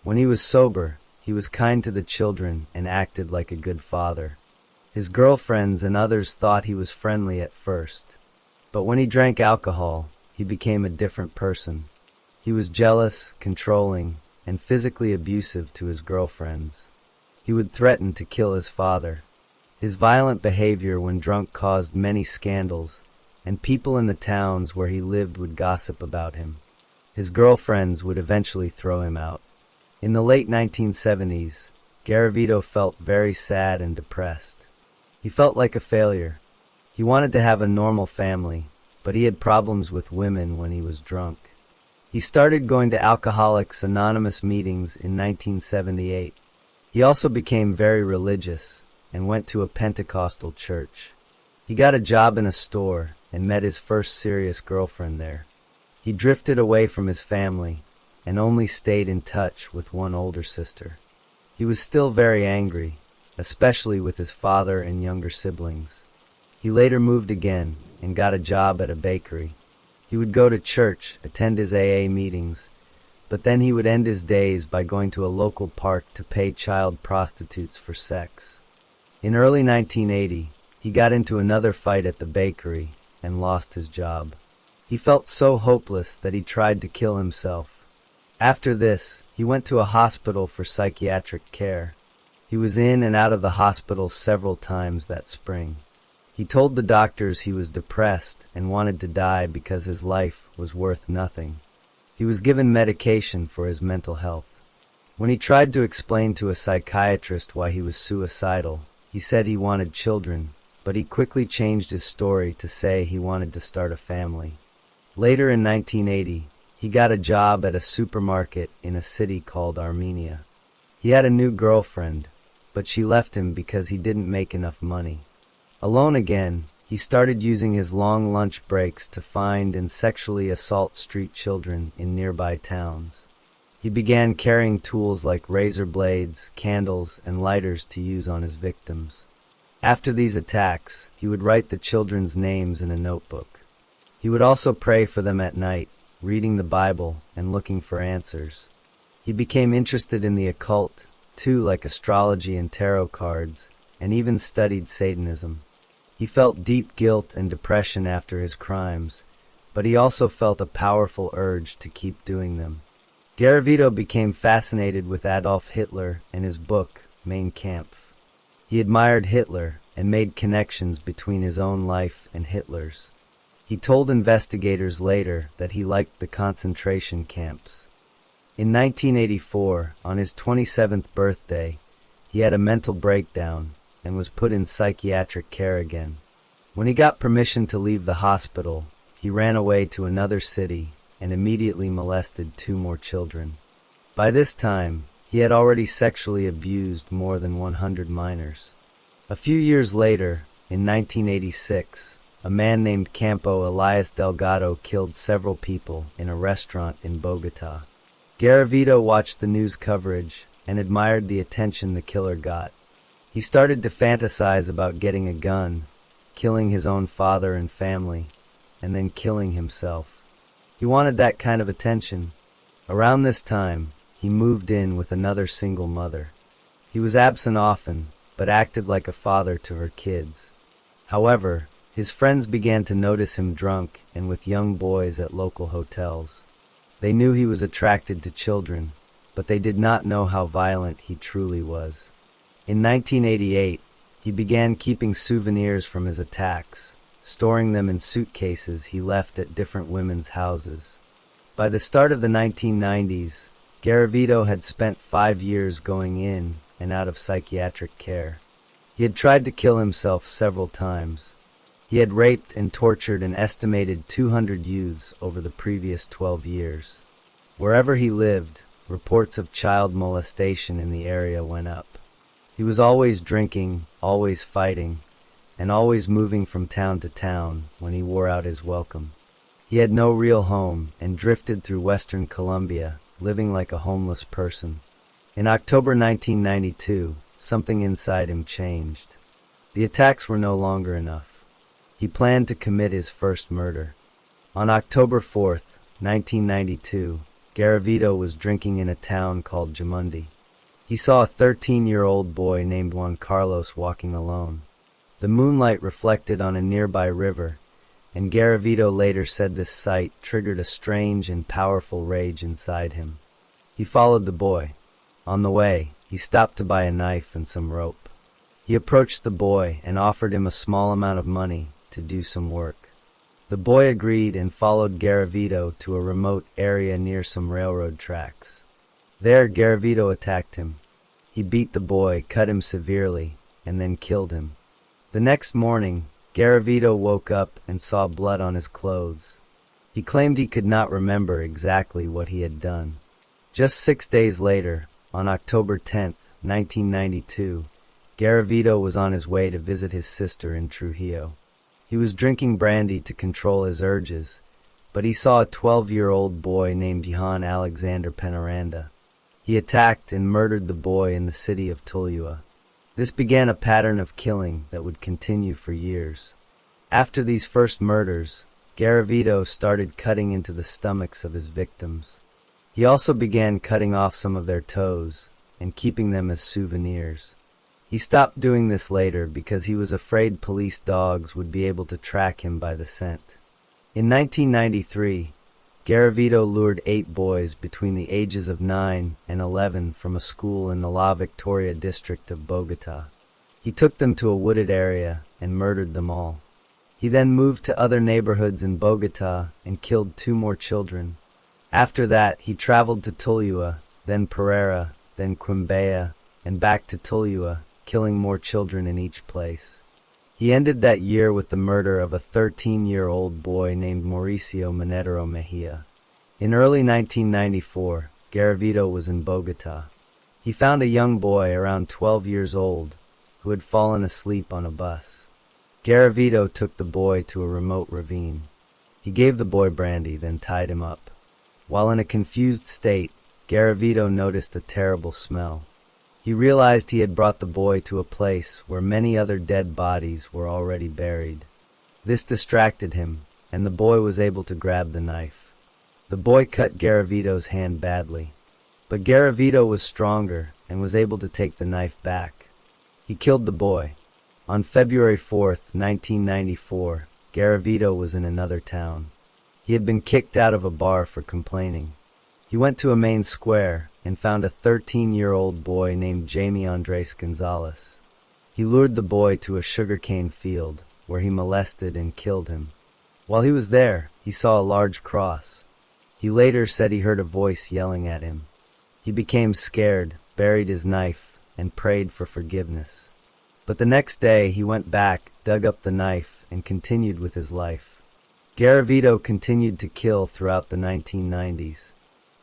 When he was sober, he was kind to the children and acted like a good father. His girlfriends and others thought he was friendly at first. But when he drank alcohol, he became a different person. He was jealous, controlling, and physically abusive to his girlfriends. He would threaten to kill his father. His violent behavior when drunk caused many scandals, and people in the towns where he lived would gossip about him. His girlfriends would eventually throw him out. In the late 1970s, Garavito felt very sad and depressed. He felt like a failure. He wanted to have a normal family, but he had problems with women when he was drunk. He started going to Alcoholics Anonymous meetings in 1978. He also became very religious and went to a Pentecostal church. He got a job in a store and met his first serious girlfriend there. He drifted away from his family and only stayed in touch with one older sister. He was still very angry, especially with his father and younger siblings. He later moved again and got a job at a bakery. He would go to church, attend his AA meetings, but then he would end his days by going to a local park to pay child prostitutes for sex. In early 1980, he got into another fight at the bakery and lost his job. He felt so hopeless that he tried to kill himself. After this, he went to a hospital for psychiatric care. He was in and out of the hospital several times that spring. He told the doctors he was depressed and wanted to die because his life was worth nothing. He was given medication for his mental health. When he tried to explain to a psychiatrist why he was suicidal, he said he wanted children, but he quickly changed his story to say he wanted to start a family. Later in 1980, he got a job at a supermarket in a city called Armenia. He had a new girlfriend, but she left him because he didn't make enough money. Alone again, he started using his long lunch breaks to find and sexually assault street children in nearby towns. He began carrying tools like razor blades, candles, and lighters to use on his victims. After these attacks, he would write the children's names in a notebook. He would also pray for them at night, reading the Bible and looking for answers. He became interested in the occult, too, like astrology and tarot cards, and even studied Satanism. He felt deep guilt and depression after his crimes, but he also felt a powerful urge to keep doing them. Garavito became fascinated with Adolf Hitler and his book, Mein Kampf. He admired Hitler and made connections between his own life and Hitler's. He told investigators later that he liked the concentration camps. In 1984, on his 27th birthday, he had a mental breakdown and was put in psychiatric care again. When he got permission to leave the hospital, he ran away to another city and immediately molested 2 more children. By this time, he had already sexually abused more than 100 minors. A few years later, in 1986, a man named Campo Elias Delgado killed several people in a restaurant in Bogota. Garavito watched the news coverage and admired the attention the killer got. He started to fantasize about getting a gun, killing his own father and family, and then killing himself. He wanted that kind of attention. Around this time, he moved in with another single mother. He was absent often, but acted like a father to her kids. However, his friends began to notice him drunk and with young boys at local hotels. They knew he was attracted to children, but they did not know how violent he truly was. In 1988, he began keeping souvenirs from his attacks, storing them in suitcases he left at different women's houses. By the start of the 1990s, Garavito had spent 5 years going in and out of psychiatric care. He had tried to kill himself several times. He had raped and tortured an estimated 200 youths over the previous 12 years. Wherever he lived, reports of child molestation in the area went up. He was always drinking, always fighting, and always moving from town to town when he wore out his welcome. He had no real home and drifted through western Colombia, living like a homeless person. In October 1992, something inside him changed. The attacks were no longer enough. He planned to commit his first murder. On October 4th, 1992, Garavito was drinking in a town called Jamundi. He saw a 13-year-old boy named Juan Carlos walking alone. The moonlight reflected on a nearby river, and Garavito later said this sight triggered a strange and powerful rage inside him. He followed the boy. On the way, he stopped to buy a knife and some rope. He approached the boy and offered him a small amount of money to do some work. The boy agreed and followed Garavito to a remote area near some railroad tracks. There, Garavito attacked him. He beat the boy, cut him severely, and then killed him. The next morning, Garavito woke up and saw blood on his clothes. He claimed he could not remember exactly what he had done. Just 6 days later, on October 10, 1992, Garavito was on his way to visit his sister in Trujillo. He was drinking brandy to control his urges, but he saw a 12-year-old boy named Johan Alexander Penaranda. He attacked and murdered the boy in the city of Tulua. This began a pattern of killing that would continue for years. After these first murders, Garavito started cutting into the stomachs of his victims. He also began cutting off some of their toes and keeping them as souvenirs. He stopped doing this later because he was afraid police dogs would be able to track him by the scent. In 1993, Garavito lured 8 boys between the ages of 9 and 11 from a school in the La Victoria district of Bogota. He took them to a wooded area and murdered them all. He then moved to other neighborhoods in Bogota and killed 2 more children. After that, he traveled to Tulua, then Pereira, then Quimbaya, and back to Tulua, killing more children in each place. He ended that year with the murder of a 13-year-old boy named Mauricio Monedero Mejia. In early 1994, Garavito was in Bogota. He found a young boy around 12 years old who had fallen asleep on a bus. Garavito took the boy to a remote ravine. He gave the boy brandy, then tied him up. While in a confused state, Garavito noticed a terrible smell. He realized he had brought the boy to a place where many other dead bodies were already buried. This distracted him, and the boy was able to grab the knife. The boy cut Garavito's hand badly, but Garavito was stronger and was able to take the knife back. He killed the boy. On February 4, 1994, Garavito was in another town. He had been kicked out of a bar for complaining. He went to a main square and found a 13-year-old boy named Jamie Andres Gonzalez. He lured the boy to a sugarcane field, where he molested and killed him. While he was there, he saw a large cross. He later said he heard a voice yelling at him. He became scared, buried his knife, and prayed for forgiveness. But the next day, he went back, dug up the knife, and continued with his life. Garavito continued to kill throughout the 1990s.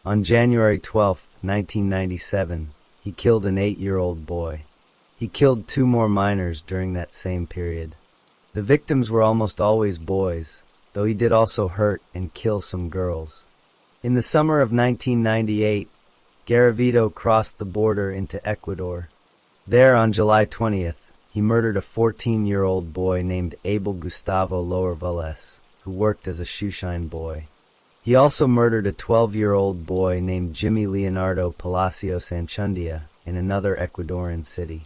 On January 12, 1997, he killed an 8-year-old boy. He killed 2 more minors during that same period. The victims were almost always boys, though he did also hurt and kill some girls. In the summer of 1998, Garavito crossed the border into Ecuador. There, on July 20th, he murdered a 14-year-old boy named Abel Gustavo Loervales, who worked as a shoeshine boy. He also murdered a 12-year-old boy named Jimmy Leonardo Palacios Anchundia in another Ecuadorian city.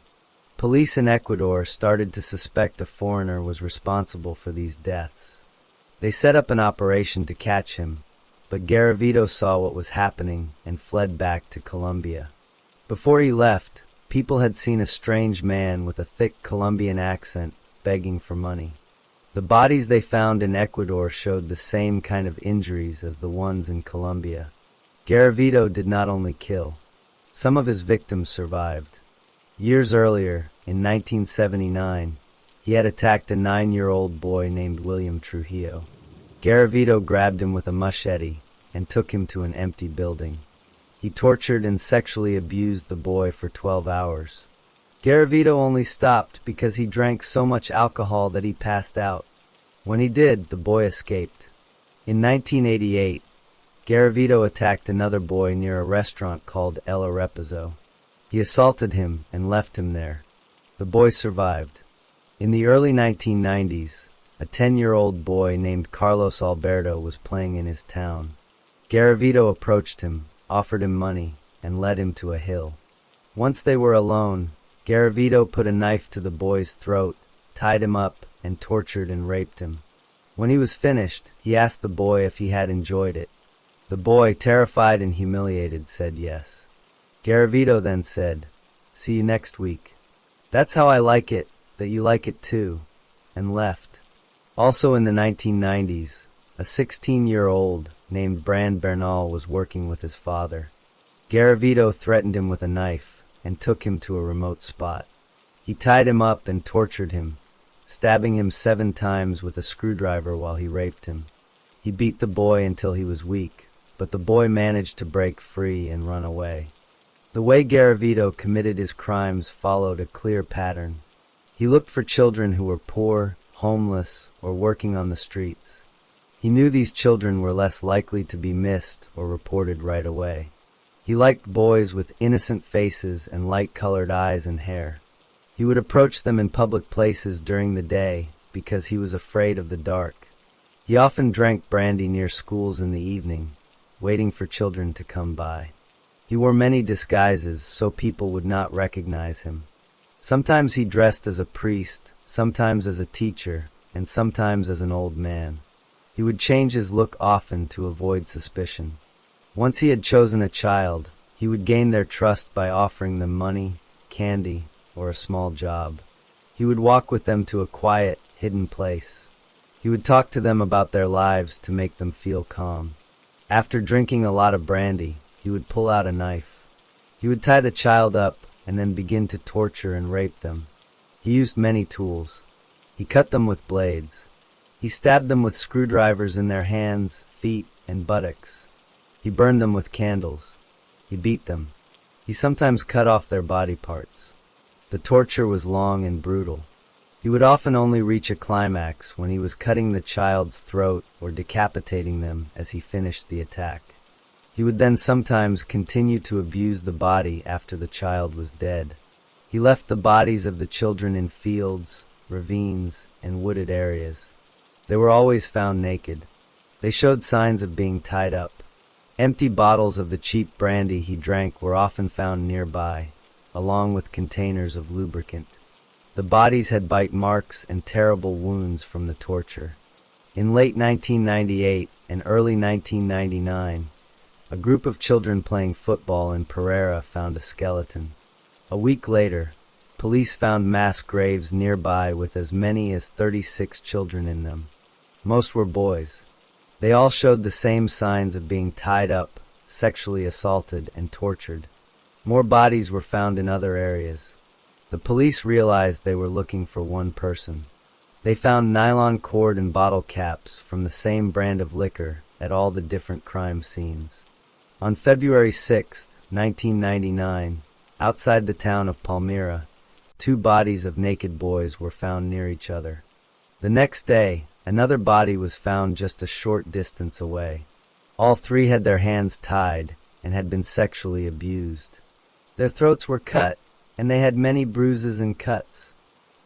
Police in Ecuador started to suspect a foreigner was responsible for these deaths. They set up an operation to catch him, but Garavito saw what was happening and fled back to Colombia. Before he left, people had seen a strange man with a thick Colombian accent begging for money. The bodies they found in Ecuador showed the same kind of injuries as the ones in Colombia. Garavito did not only kill. Some of his victims survived. Years earlier, in 1979, he had attacked a 9-year-old boy named William Trujillo. Garavito grabbed him with a machete and took him to an empty building. He tortured and sexually abused the boy for 12 hours. Garavito only stopped because he drank so much alcohol that he passed out. When he did, the boy escaped. In 1988, Garavito attacked another boy near a restaurant called El Arepazo. He assaulted him and left him there. The boy survived. In the early 1990s, a 10-year-old boy named Carlos Alberto was playing in his town. Garavito approached him, offered him money, and led him to a hill. Once they were alone, Garavito put a knife to the boy's throat, tied him up, and tortured and raped him. When he was finished, he asked the boy if he had enjoyed it. The boy, terrified and humiliated, said yes. Garavito then said, "See you next week. That's how I like it, that you like it too," and left. Also in the 1990s, a 16-year-old named Brand Bernal was working with his father. Garavito threatened him with a knife and took him to a remote spot. He tied him up and tortured him, stabbing him 7 times with a screwdriver while he raped him. He beat the boy until he was weak, but the boy managed to break free and run away. The way Garavito committed his crimes followed a clear pattern. He looked for children who were poor, homeless, or working on the streets. He knew these children were less likely to be missed or reported right away. He liked boys with innocent faces and light-colored eyes and hair. He would approach them in public places during the day because he was afraid of the dark. He often drank brandy near schools in the evening, waiting for children to come by. He wore many disguises so people would not recognize him. Sometimes he dressed as a priest, sometimes as a teacher, and sometimes as an old man. He would change his look often to avoid suspicion. Once he had chosen a child, he would gain their trust by offering them money, candy, or a small job. He would walk with them to a quiet, hidden place. He would talk to them about their lives to make them feel calm. After drinking a lot of brandy, he would pull out a knife. He would tie the child up and then begin to torture and rape them. He used many tools. He cut them with blades. He stabbed them with screwdrivers in their hands, feet, and buttocks. He burned them with candles. He beat them. He sometimes cut off their body parts. The torture was long and brutal. He would often only reach a climax when he was cutting the child's throat or decapitating them as he finished the attack. He would then sometimes continue to abuse the body after the child was dead. He left the bodies of the children in fields, ravines, and wooded areas. They were always found naked. They showed signs of being tied up. Empty bottles of the cheap brandy he drank were often found nearby, along with containers of lubricant. The bodies had bite marks and terrible wounds from the torture. In late 1998 and early 1999, a group of children playing football in Pereira found a skeleton. A week later, police found mass graves nearby with as many as 36 children in them. Most were boys. They all showed the same signs of being tied up, sexually assaulted, and tortured. More bodies were found in other areas. The police realized they were looking for one person. They found nylon cord and bottle caps from the same brand of liquor at all the different crime scenes. On February 6, 1999, outside the town of Palmyra, 2 bodies of naked boys were found near each other. The next day, another body was found just a short distance away. All 3 had their hands tied and had been sexually abused. Their throats were cut, and they had many bruises and cuts.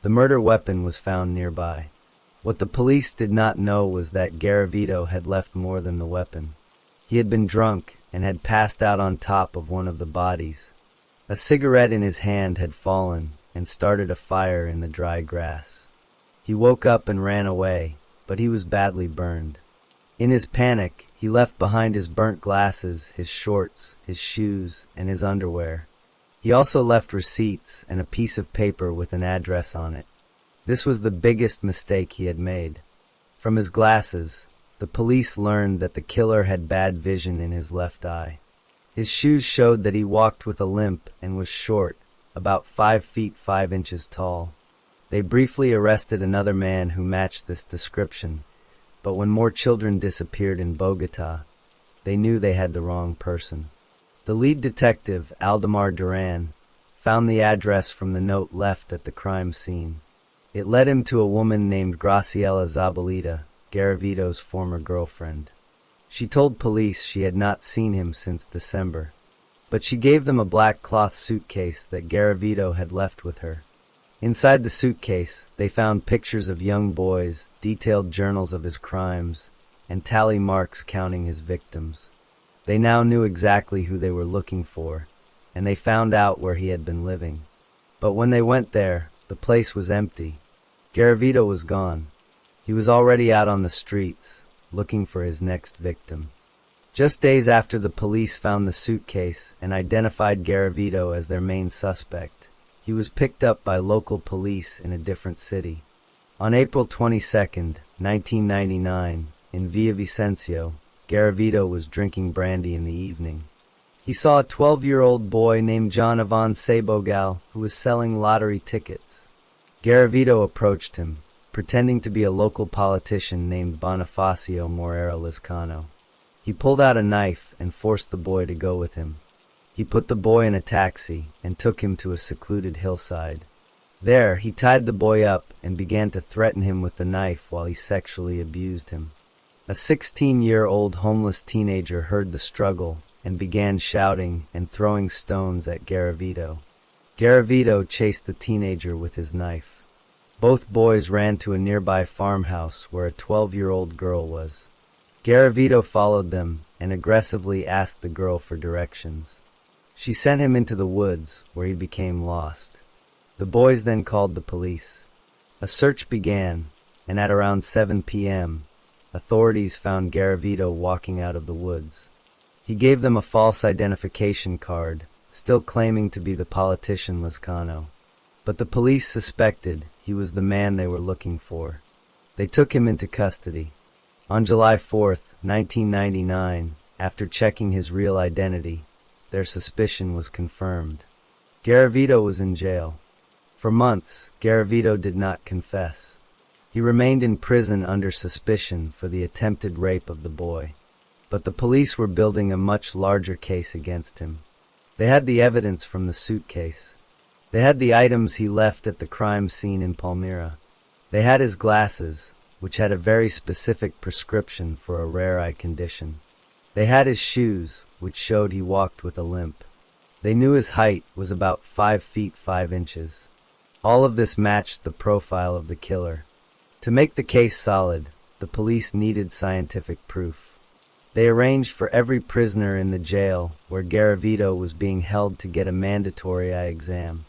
The murder weapon was found nearby. What the police did not know was that Garavito had left more than the weapon. He had been drunk and had passed out on top of one of the bodies. A cigarette in his hand had fallen and started a fire in the dry grass. He woke up and ran away, but he was badly burned. In his panic, he left behind his burnt glasses, his shorts, his shoes, and his underwear. He also left receipts and a piece of paper with an address on it. This was the biggest mistake he had made. From his glasses, the police learned that the killer had bad vision in his left eye. His shoes showed that he walked with a limp and was short, about 5 feet 5 inches tall. They briefly arrested another man who matched this description, but when more children disappeared in Bogota, they knew they had the wrong person. The lead detective, Aldemar Duran, found the address from the note left at the crime scene. It led him to a woman named Graciela Zabalita, Garavito's former girlfriend. She told police she had not seen him since December, but she gave them a black cloth suitcase that Garavito had left with her. Inside the suitcase, they found pictures of young boys, detailed journals of his crimes, and tally marks counting his victims. They now knew exactly who they were looking for, and they found out where he had been living. But when they went there, the place was empty. Garavito was gone. He was already out on the streets, looking for his next victim. Just days after the police found the suitcase and identified Garavito as their main suspect, he was picked up by local police in a different city. On April 22, 1999, in Villavicencio, Garavito was drinking brandy in the evening. He saw a 12-year-old boy named John Ivan Sabogal who was selling lottery tickets. Garavito approached him. pretending to be a local politician named Bonifacio Morera Lizcano. He pulled out a knife and forced the boy to go with him. He put the boy in a taxi and took him to a secluded hillside. There, he tied the boy up and began to threaten him with the knife while he sexually abused him. A 16-year-old homeless teenager heard the struggle and began shouting and throwing stones at Garavito. Garavito chased the teenager with his knife. Both boys ran to a nearby farmhouse where a 12-year-old girl was. Garavito followed them and aggressively asked the girl for directions. She sent him into the woods, where he became lost. The boys then called the police. A search began, and at around 7 p.m., authorities found Garavito walking out of the woods. He gave them a false identification card, still claiming to be the politician Lizcano. But the police suspected he was the man they were looking for. They took him into custody. On July 4, 1999, after checking his real identity, their suspicion was confirmed. Garavito was in jail. For months, Garavito did not confess. He remained in prison under suspicion for the attempted rape of the boy. But the police were building a much larger case against him. They had the evidence from the suitcase. They had the items he left at the crime scene in Palmyra. They had his glasses, which had a very specific prescription for a rare eye condition. They had his shoes, which showed he walked with a limp. They knew his height was about 5 feet 5 inches. All of this matched the profile of the killer. To make the case solid, the police needed scientific proof. They arranged for every prisoner in the jail where Garavito was being held to get a mandatory eye exam.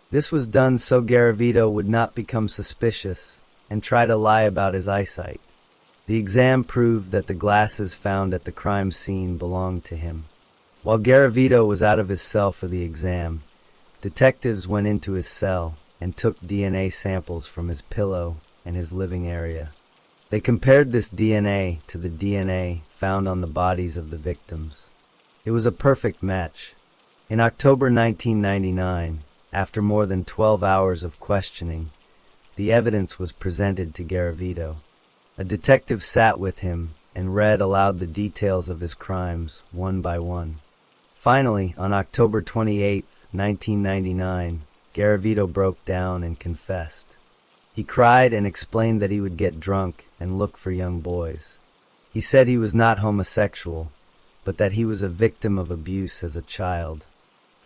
This was done so Garavito would not become suspicious and try to lie about his eyesight. The exam proved that the glasses found at the crime scene belonged to him. While Garavito was out of his cell for the exam, detectives went into his cell and took DNA samples from his pillow and his living area. They compared this DNA to the DNA found on the bodies of the victims. It was a perfect match. In October 1999, after more than 12 hours of questioning, the evidence was presented to Garavito. A detective sat with him and read aloud the details of his crimes, one by one. Finally, on October 28, 1999, Garavito broke down and confessed. He cried and explained that he would get drunk and look for young boys. He said he was not homosexual, but that he was a victim of abuse as a child.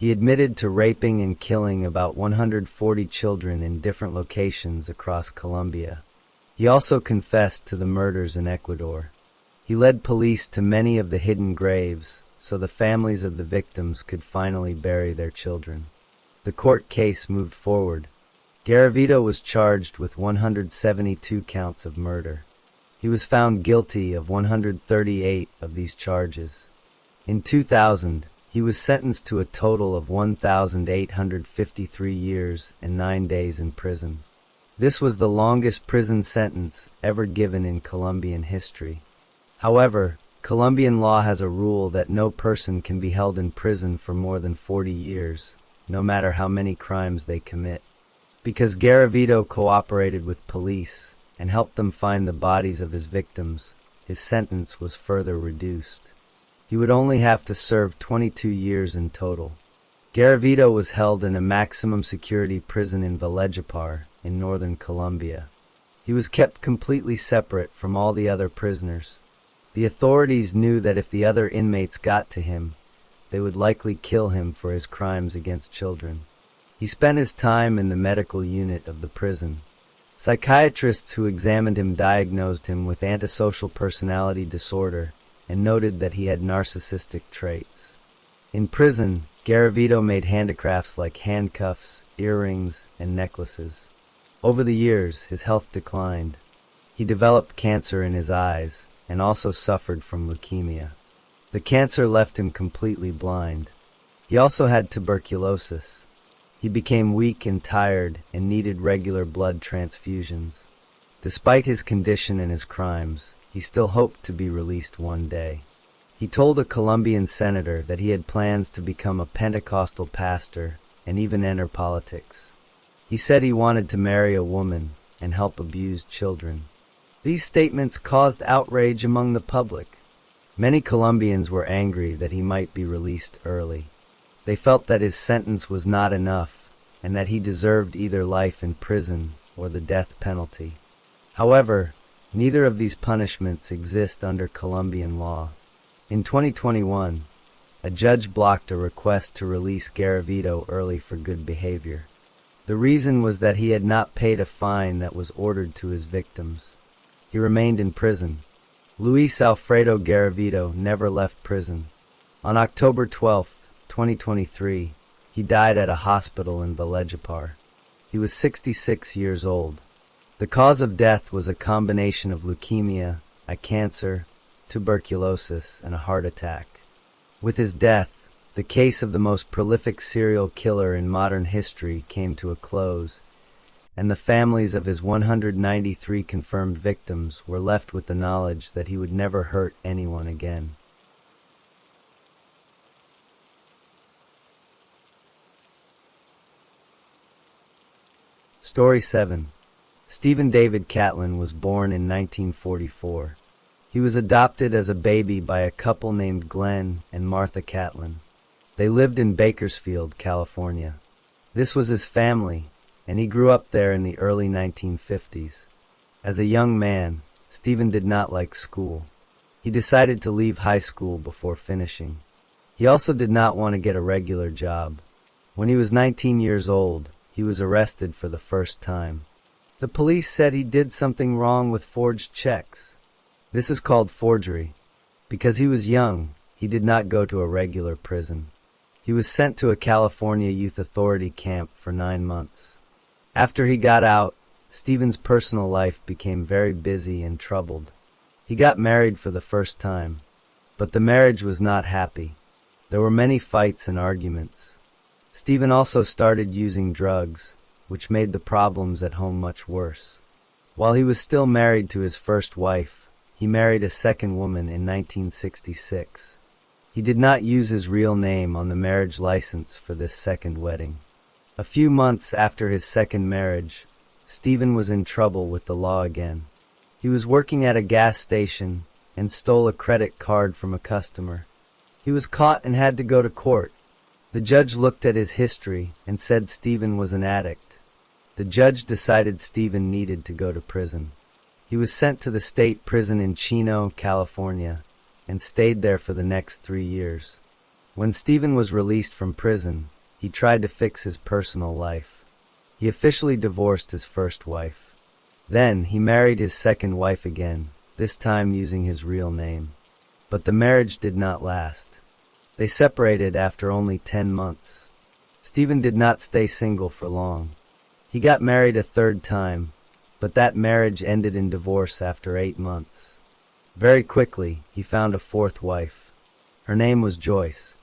He admitted to raping and killing about 140 children in different locations across Colombia. He also confessed to the murders in Ecuador. He led police to many of the hidden graves so the families of the victims could finally bury their children. The court case moved forward. Garavito was charged with 172 counts of murder. He was found guilty of 138 of these charges. In 2000, he was sentenced to a total of 1,853 years and 9 days in prison. This was the longest prison sentence ever given in Colombian history. However, Colombian law has a rule that no person can be held in prison for more than 40 years, no matter how many crimes they commit. Because Garavito cooperated with police and helped them find the bodies of his victims, his sentence was further reduced. He would only have to serve 22 years in total. Garavito was held in a maximum security prison in Valledupar, in northern Colombia. He was kept completely separate from all the other prisoners. The authorities knew that if the other inmates got to him, they would likely kill him for his crimes against children. He spent his time in the medical unit of the prison. Psychiatrists who examined him diagnosed him with antisocial personality disorder and noted that he had narcissistic traits. In prison, Garavito made handicrafts like handcuffs, earrings, and necklaces. Over the years, his health declined. He developed cancer in his eyes and also suffered from leukemia. The cancer left him completely blind. He also had tuberculosis. He became weak and tired and needed regular blood transfusions. Despite his condition and his crimes, he still hoped to be released one day. He told a Colombian senator that he had plans to become a Pentecostal pastor and even enter politics. He said he wanted to marry a woman and help abused children. These statements caused outrage among the public. Many Colombians were angry that he might be released early. They felt that his sentence was not enough and that he deserved either life in prison or the death penalty. However, neither of these punishments exist under Colombian law. In 2021, a judge blocked a request to release Garavito early for good behavior. The reason was that he had not paid a fine that was ordered to his victims. He remained in prison. Luis Alfredo Garavito never left prison. On October 12, 2023, he died at a hospital in Valledupar. He was 66 years old. The cause of death was a combination of leukemia, a cancer, tuberculosis, and a heart attack. With his death, the case of the most prolific serial killer in modern history came to a close, and the families of his 193 confirmed victims were left with the knowledge that he would never hurt anyone again. Story 7. Stephen David Catlin was born in 1944. He was adopted as a baby by a couple named Glenn and Martha Catlin. They lived in Bakersfield, California. This was his family, and he grew up there in the early 1950s. As a young man, Stephen did not like school. He decided to leave high school before finishing. He also did not want to get a regular job. When he was 19 years old, he was arrested for the first time. The police said he did something wrong with forged checks. This is called forgery. Because he was young, he did not go to a regular prison. He was sent to a California Youth Authority camp for 9 months. After he got out, Stephen's personal life became very busy and troubled. He got married for the first time, but the marriage was not happy. There were many fights and arguments. Stephen also started using drugs, which made the problems at home much worse. While he was still married to his first wife, he married a second woman in 1966. He did not use his real name on the marriage license for this second wedding. A few months after his second marriage, Stephen was in trouble with the law again. He was working at a gas station and stole a credit card from a customer. He was caught and had to go to court. The judge looked at his history and said Stephen was an addict. The judge decided Stephen needed to go to prison. He was sent to the state prison in Chino, California, and stayed there for the next 3 years. When Stephen was released from prison, he tried to fix his personal life. He officially divorced his first wife. Then he married his second wife again, this time using his real name. But the marriage did not last. They separated after only 10 months. Stephen did not stay single for long. He got married a third time, but that marriage ended in divorce after 8 months. Very quickly, he found a fourth wife. Her name was Joyce.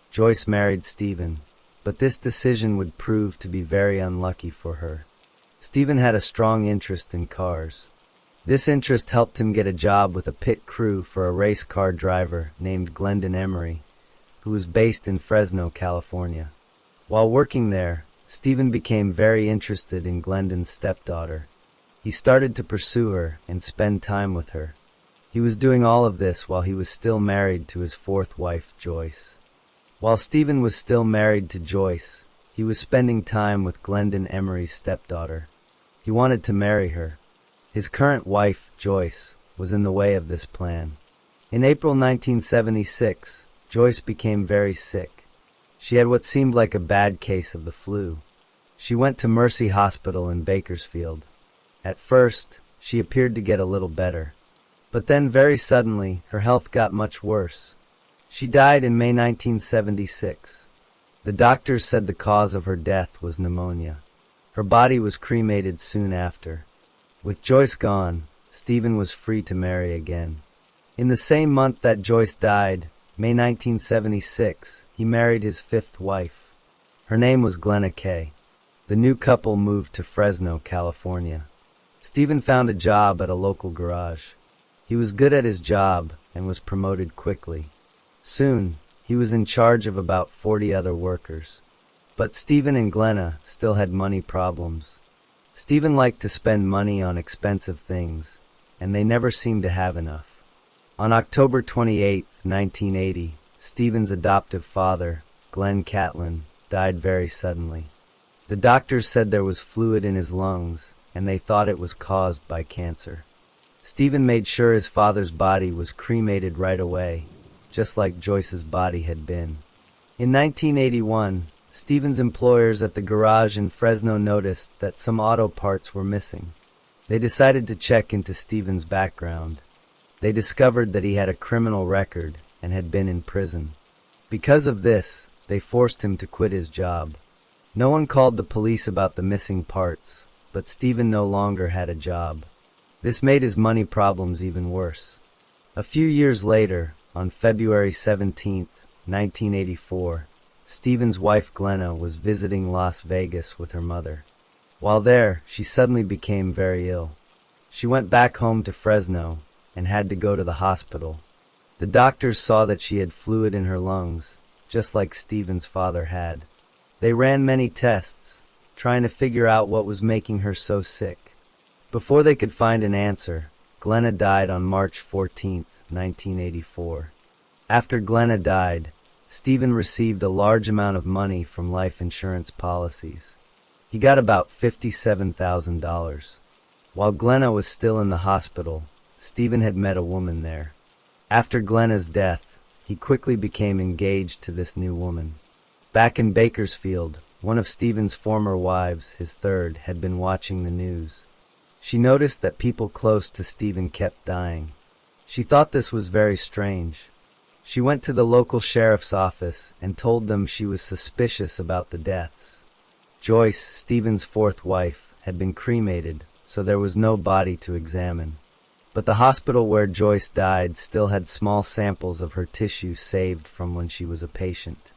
Joyce married Stephen, but this decision would prove to be very unlucky for her. Stephen had a strong interest in cars. This interest helped him get a job with a pit crew for a race car driver named Glendon Emery, who was based in Fresno, California. While working there, Stephen became very interested in Glendon's stepdaughter. He started to pursue her and spend time with her. He was doing all of this while he was still married to his fourth wife, Joyce. While Stephen was still married to Joyce, he was spending time with Glendon Emery's stepdaughter. He wanted to marry her. His current wife, Joyce, was in the way of this plan. In April 1976, Joyce became very sick. She had what seemed like a bad case of the flu. She went to Mercy Hospital in Bakersfield. At first, she appeared to get a little better. But then very suddenly, her health got much worse. She died in May 1976. The doctors said the cause of her death was pneumonia. Her body was cremated soon after. With Joyce gone, Stephen was free to marry again. In the same month that Joyce died, May 1976, he married his fifth wife. Her name was Glenna Kay. The new couple moved to Fresno, California. Stephen found a job at a local garage. He was good at his job and was promoted quickly. Soon, he was in charge of about 40 other workers. But Stephen and Glenna still had money problems. Stephen liked to spend money on expensive things, and they never seemed to have enough. On October 28, 1980, Stephen's adoptive father, Glenn Catlin, died very suddenly. The doctors said there was fluid in his lungs, and they thought it was caused by cancer. Stephen made sure his father's body was cremated right away, just like Joyce's body had been. In 1981, Stephen's employers at the garage in Fresno noticed that some auto parts were missing. They decided to check into Stephen's background. They discovered that he had a criminal record and had been in prison. Because of this, they forced him to quit his job. No one called the police about the missing parts, but Stephen no longer had a job. This made his money problems even worse. A few years later, on February 17, 1984, Stephen's wife Glenna was visiting Las Vegas with her mother. While there, she suddenly became very ill. She went back home to Fresno and had to go to the hospital. The doctors saw that she had fluid in her lungs, just like Stephen's father had. They ran many tests, trying to figure out what was making her so sick. Before they could find an answer, Glenna died on March 14, 1984. After Glenna died, Stephen received a large amount of money from life insurance policies. He got about $57,000. While Glenna was still in the hospital, Stephen had met a woman there. After Glenna's death, he quickly became engaged to this new woman. Back in Bakersfield, one of Stephen's former wives, his third, had been watching the news. She noticed that people close to Stephen kept dying. She thought this was very strange. She went to the local sheriff's office and told them she was suspicious about the deaths. Joyce, Stephen's fourth wife, had been cremated, so there was no body to examine. But the hospital where Joyce died still had small samples of her tissue saved from when she was a patient.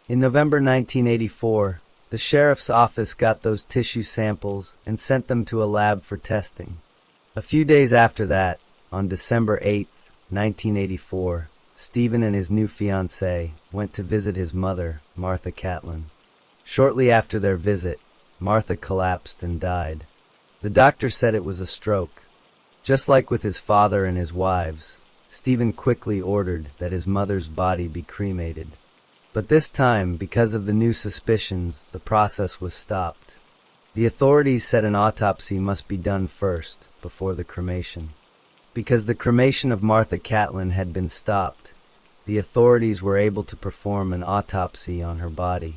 In November 1984, the sheriff's office got those tissue samples and sent them to a lab for testing. A few days after that, on December 8, 1984, Stephen and his new fiancée went to visit his mother, Martha Catlin. Shortly after their visit, Martha collapsed and died. The doctor said it was a stroke. Just like with his father and his wives, Stephen quickly ordered that his mother's body be cremated. But this time, because of the new suspicions, the process was stopped. The authorities said an autopsy must be done first, before the cremation. Because the cremation of Martha Catlin had been stopped, the authorities were able to perform an autopsy on her body.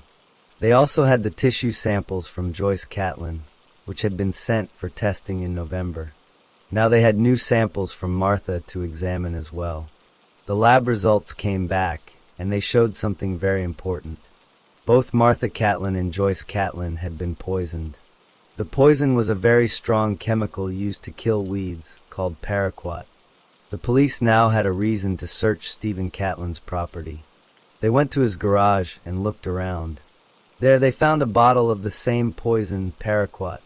They also had the tissue samples from Joyce Catlin, which had been sent for testing in November. Now they had new samples from Martha to examine as well. The lab results came back, and they showed something very important. Both Martha Catlin and Joyce Catlin had been poisoned. The poison was a very strong chemical used to kill weeds, called paraquat. The police now had a reason to search Stephen Catlin's property. They went to his garage and looked around. There they found a bottle of the same poison, paraquat.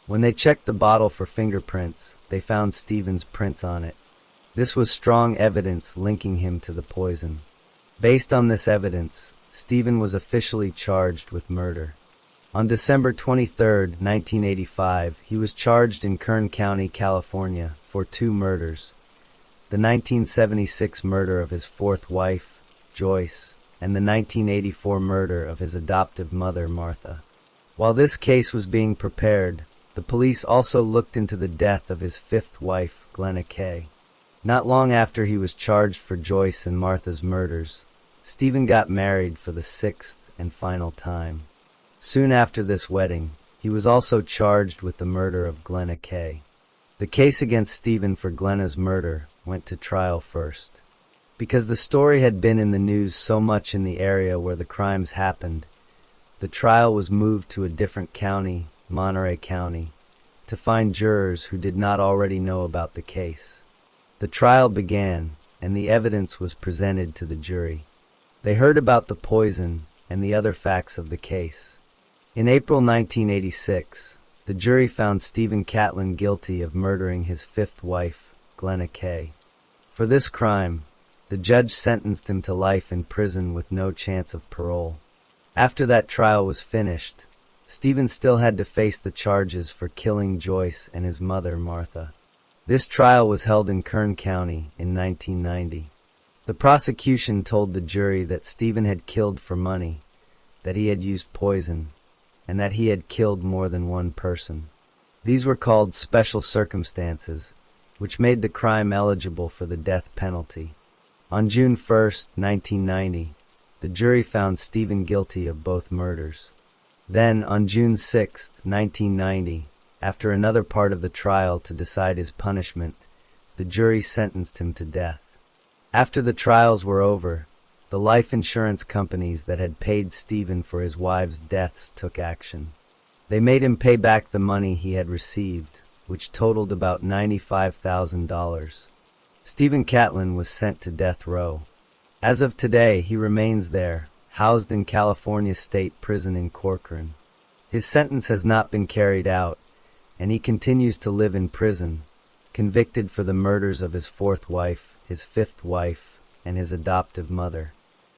When they checked the bottle for fingerprints, they found Stephen's prints on it. This was strong evidence linking him to the poison. Based on this evidence, Stephen was officially charged with murder. On December 23, 1985, he was charged in Kern County, California, for 2 murders: the 1976 murder of his fourth wife, Joyce, and the 1984 murder of his adoptive mother, Martha. While this case was being prepared, the police also looked into the death of his fifth wife, Glenna Kay. Not long after he was charged for Joyce and Martha's murders, Stephen got married for the 6th and final time. Soon after this wedding, he was also charged with the murder of Glenna Kay. The case against Stephen for Glenna's murder went to trial first. Because the story had been in the news so much in the area where the crimes happened, the trial was moved to a different county, Monterey County, to find jurors who did not already know about the case. The trial began, and the evidence was presented to the jury. They heard about the poison and the other facts of the case. In April 1986, the jury found Stephen Catlin guilty of murdering his fifth wife, Glenna Kay. For this crime, the judge sentenced him to life in prison with no chance of parole. After that trial was finished, Stephen still had to face the charges for killing Joyce and his mother, Martha. This trial was held in Kern County in 1990. The prosecution told the jury that Stephen had killed for money, that he had used poison, and that he had killed more than one person. These were called special circumstances, which made the crime eligible for the death penalty. On June 1, 1990, the jury found Stephen guilty of both murders. Then, on June 6, 1990, after another part of the trial to decide his punishment, the jury sentenced him to death. After the trials were over, the life insurance companies that had paid Stephen for his wives' deaths took action. They made him pay back the money he had received, which totaled about $95,000. Stephen Catlin was sent to death row. As of today, he remains there, housed in California State Prison in Corcoran. His sentence has not been carried out, and he continues to live in prison, convicted for the murders of his fourth wife, his fifth wife, and his adoptive mother.